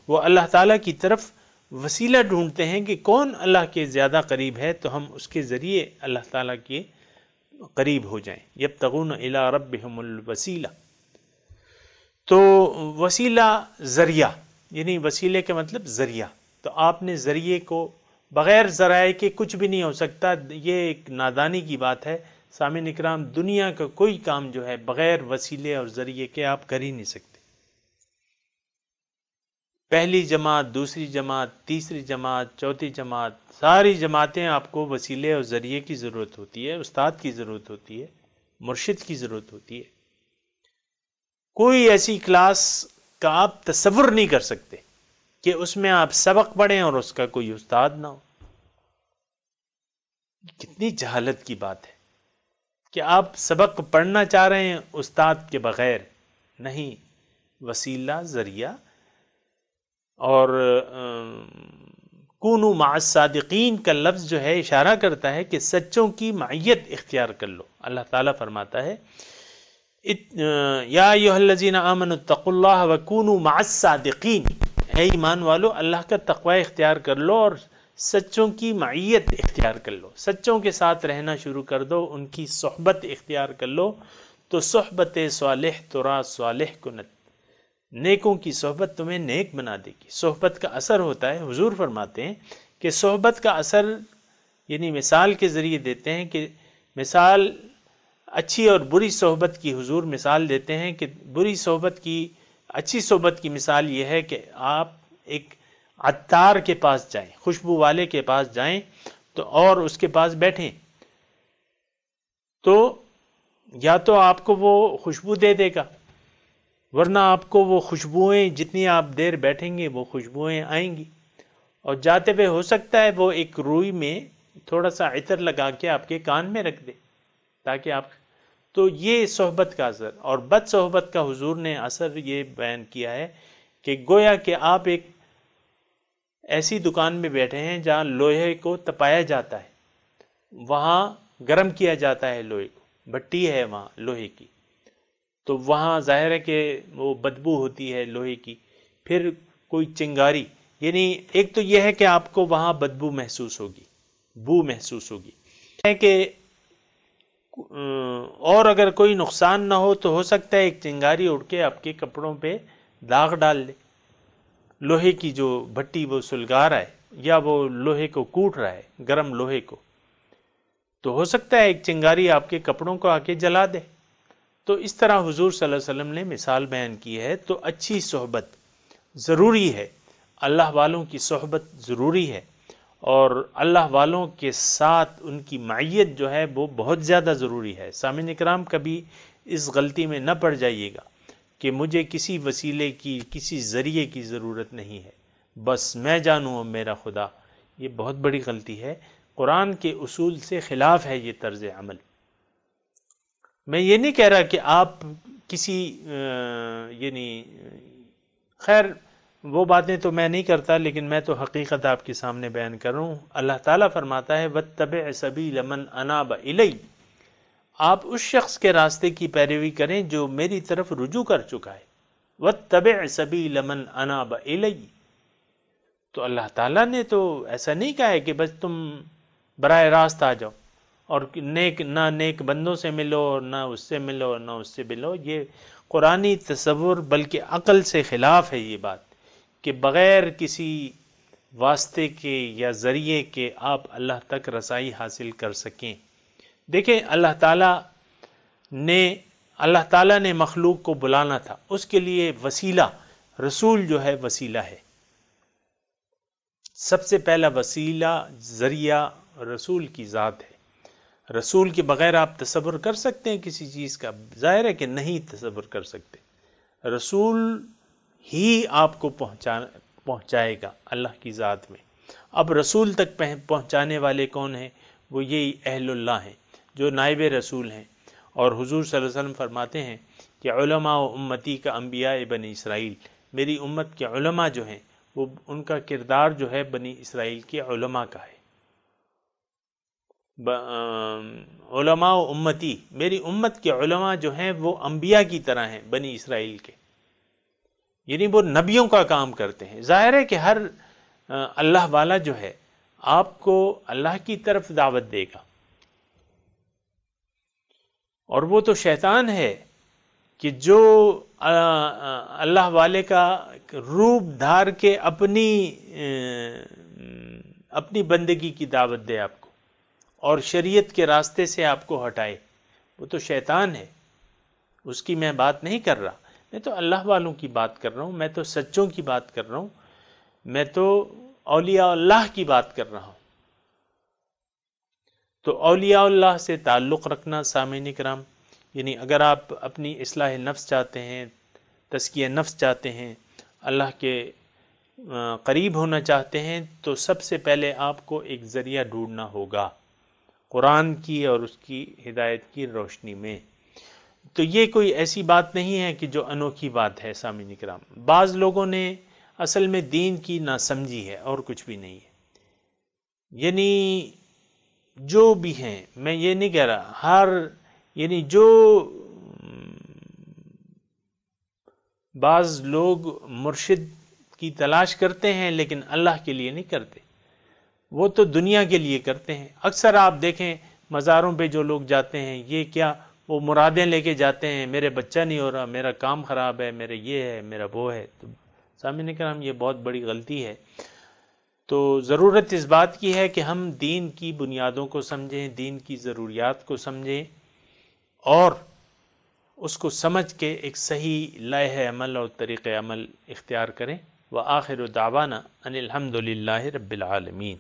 [SPEAKER 1] وہ اللہ تعالیٰ کی طرف وسیلہ ڈھونڈتے ہیں کہ کون اللہ کے زیادہ قریب ہے تو ہم اس کے ذریعے اللہ تعالیٰ کے قریب ہو جائیں. یبتغون الی ربہم الوسیلہ، تو وسیلہ ذریعہ، یعنی وسیلے کے مطلب ذریعہ. تو آپ نے ذریعے کو، بغیر ذرائع کے کچھ بھی نہیں ہو سکتا. یہ ایک نادانی کی بات ہے. سامعین اکرام، دنیا کا کوئی کام جو ہے بغیر وسیلے اور ذریعے کے آپ کر ہی نہیں سکتے. پہلی جماعت، دوسری جماعت، تیسری جماعت، چوتھی جماعت، ساری جماعتیں آپ کو وسیلے اور ذریعے کی ضرورت ہوتی ہے، استاد کی ضرورت ہوتی ہے، مرشد کی ضرورت ہوتی ہے. کوئی ایسی کلاس کا آپ تصور نہیں کر سکتے کہ اس میں آپ سبق پڑھیں اور اس کا کوئی استاد نہ ہو. کتنی جہالت کی بات ہے کہ آپ سبق پڑھنا چاہ رہے ہیں استاد کے بغیر. نہیں، وسیلہ، ذریعہ. اور کونوا مع الصادقین کا لفظ جو ہے اشارہ کرتا ہے کہ سچوں کی معیت اختیار کر لو. اللہ تعالیٰ فرماتا ہے یا ایھا الذین آمنوا اتقوا اللہ وکونوا مع الصادقین، اے ایمان والو اللہ کا تقوی اختیار کر لو اور سچوں کی معیت اختیار کر لو. سچوں کے ساتھ رہنا شروع کر دو، ان کی صحبت اختیار کر لو. تو صحبت صالح ترا صالح کنت، نیکوں کی صحبت تمہیں نیک بنا دے گی. صحبت کا اثر ہوتا ہے، حضور فرماتے ہیں کہ صحبت کا اثر یعنی مثال کے ذریعے دیتے ہیں کہ مثال اچھی اور بری صحبت کی حضور مثال دیتے ہیں کہ بری صحبت کی، اچھی صحبت کی مثال یہ ہے کہ آپ ایک عطار کے پاس جائیں، خوشبو والے کے پاس جائیں تو اور اس کے پاس بیٹھیں تو یا تو آپ کو وہ خوشبو دے دے گا، ورنہ آپ کو وہ خوشبوئیں جتنی آپ دیر بیٹھیں گے وہ خوشبوئیں آئیں گی. اور جاتے ہوئے ہو سکتا ہے وہ ایک روئی میں تھوڑا سا عطر لگا کے آپ کے کان میں رکھ دے تاکہ آپ. تو یہ صحبت کا اثر. اور بد صحبت کا حضور نے اثر یہ بیان کیا ہے کہ گویا کہ آپ ایک ایسی دکان میں بیٹھے ہیں جہاں لوہے کو تپایا جاتا ہے، وہاں گرم کیا جاتا ہے لوہے کو، بھٹی ہے وہاں لوہے کی، تو وہاں ظاہر ہے کہ وہ بدبو ہوتی ہے لوہے کی. پھر کوئی چنگاری، یعنی ایک تو یہ ہے کہ آپ کو وہاں بدبو محسوس ہوگی، بو محسوس ہوگی ہے کہ اور اگر کوئی نقصان نہ ہو تو ہو سکتا ہے ایک چنگاری اڑ کے آپ کے کپڑوں پہ داغ ڈال دے. لوہے کی جو بھٹی وہ سلگا رہا ہے یا وہ لوہے کو کوٹ رہا ہے، گرم لوہے کو. تو ہو سکتا ہے ایک چنگاری آپ کے کپڑوں کو آ کے جلا دے۔ تو اس طرح حضور صلی اللہ علیہ وسلم نے مثال بیان کی ہے۔ تو اچھی صحبت ضروری ہے، اللہ والوں کی صحبت ضروری ہے، اور اللہ والوں کے ساتھ ان کی معیت جو ہے وہ بہت زیادہ ضروری ہے۔ سامعین اکرام، کبھی اس غلطی میں نہ پڑ جائیے گا کہ مجھے کسی وسیلے کی، کسی ذریعے کی ضرورت نہیں ہے، بس میں جانوں اور میرا خدا۔ یہ بہت بڑی غلطی ہے، قرآن کے اصول سے خلاف ہے یہ طرز عمل۔ میں یہ نہیں کہہ رہا کہ آپ کسی یعنی خیر وہ باتیں تو میں نہیں کرتا، لیکن میں تو حقیقت آپ کے سامنے بیان کر رہا ہوں۔ اللہ تعالیٰ فرماتا ہے وَاتَّبِعْ سَبِيلَ مَنْ أَنَابَ إِلَيَّ، آپ اس شخص کے راستے کی پیروی کریں جو میری طرف رجوع کر چکا ہے۔ وَاتَّبِعْ سَبِيلَ مَنْ أَنَابَ إِلَيَّ، تو اللہ تعالیٰ نے تو ایسا نہیں کہا ہے کہ بس تم براہ راست آ جاؤ اور نہ نیک بندوں سے ملو، نہ اس سے ملو، نہ اس سے ملو۔ یہ قرآنی تصور بلکہ عقل سے خلاف ہے یہ بات کہ بغیر کسی واسطے کے یا ذریعے کے آپ اللہ تک رسائی حاصل کر سکیں۔ دیکھیں اللہ تعالیٰ نے مخلوق کو بلانا تھا، اس کے لیے وسیلہ رسول جو ہے وسیلہ ہے۔ سب سے پہلا وسیلہ ذریعہ رسول کی ذات ہے۔ رسول کے بغیر آپ تصور کر سکتے ہیں کسی چیز کا؟ ظاہر ہے کہ نہیں تصور کر سکتے۔ رسول ہی آپ کو پہنچائے گا اللہ کی ذات میں۔ اب رسول تک پہنچانے والے کون ہیں؟ وہ یہی اہل اللہ ہیں جو نائب رسول ہیں۔ اور حضور صلی اللہ علیہ وسلم فرماتے ہیں کہ علماء و امتی کا انبیاء بنی اسرائیل، میری امت کے علماء جو ہیں وہ ان کا کردار جو ہے بنی اسرائیل کے علماء کا ہے۔ علماء و امتی، میری امت کے علماء جو ہیں وہ انبیاء کی طرح ہیں بنی اسرائیل کے، یعنی وہ نبیوں کا کام کرتے ہیں۔ ظاہر ہے کہ ہر اللہ والا جو ہے آپ کو اللہ کی طرف دعوت دے گا، اور وہ تو شیطان ہے کہ جو اللہ والے کا روپ دھار کے اپنی بندگی کی دعوت دے آپ کو اور شریعت کے راستے سے آپ کو ہٹائے، وہ تو شیطان ہے۔ اس کی میں بات نہیں کر رہا، میں تو اللہ والوں کی بات کر رہا ہوں، میں تو سچوں کی بات کر رہا ہوں، میں تو اولیاء اللہ کی بات کر رہا ہوں۔ تو اولیاء اللہ سے تعلق رکھنا سامعین کرام، یعنی اگر آپ اپنی اصلاح نفس چاہتے ہیں، تزکیہ نفس چاہتے ہیں، اللہ کے قریب ہونا چاہتے ہیں، تو سب سے پہلے آپ کو ایک ذریعہ ڈھونڈنا ہوگا قرآن کی اور اس کی ہدایت کی روشنی میں۔ تو یہ کوئی ایسی بات نہیں ہے کہ جو انوکھی بات ہے سامعین کرام۔ بعض لوگوں نے اصل میں دین کی ناسمجھی ہے اور کچھ بھی نہیں ہے۔ یعنی جو بھی ہیں، میں یہ نہیں کہہ رہا یعنی جو بعض لوگ مرشد کی تلاش کرتے ہیں لیکن اللہ کے لیے نہیں کرتے، وہ تو دنیا کے لیے کرتے ہیں۔ اکثر آپ دیکھیں مزاروں پہ جو لوگ جاتے ہیں، یہ کیا وہ مرادیں لے کے جاتے ہیں، میرے بچہ نہیں ہو رہا، میرا کام خراب ہے، میرا یہ ہے، میرا وہ ہے۔ تو سامعین کرام یہ بہت بڑی غلطی ہے۔ تو ضرورت اس بات کی ہے کہ ہم دین کی بنیادوں کو سمجھیں، دین کی ضروریات کو سمجھیں، اور اس کو سمجھ کے ایک صحیح لائحہ عمل اور طریق عمل اختیار کریں۔ وآخر دعوانا ان الحمد للہ رب العالمین۔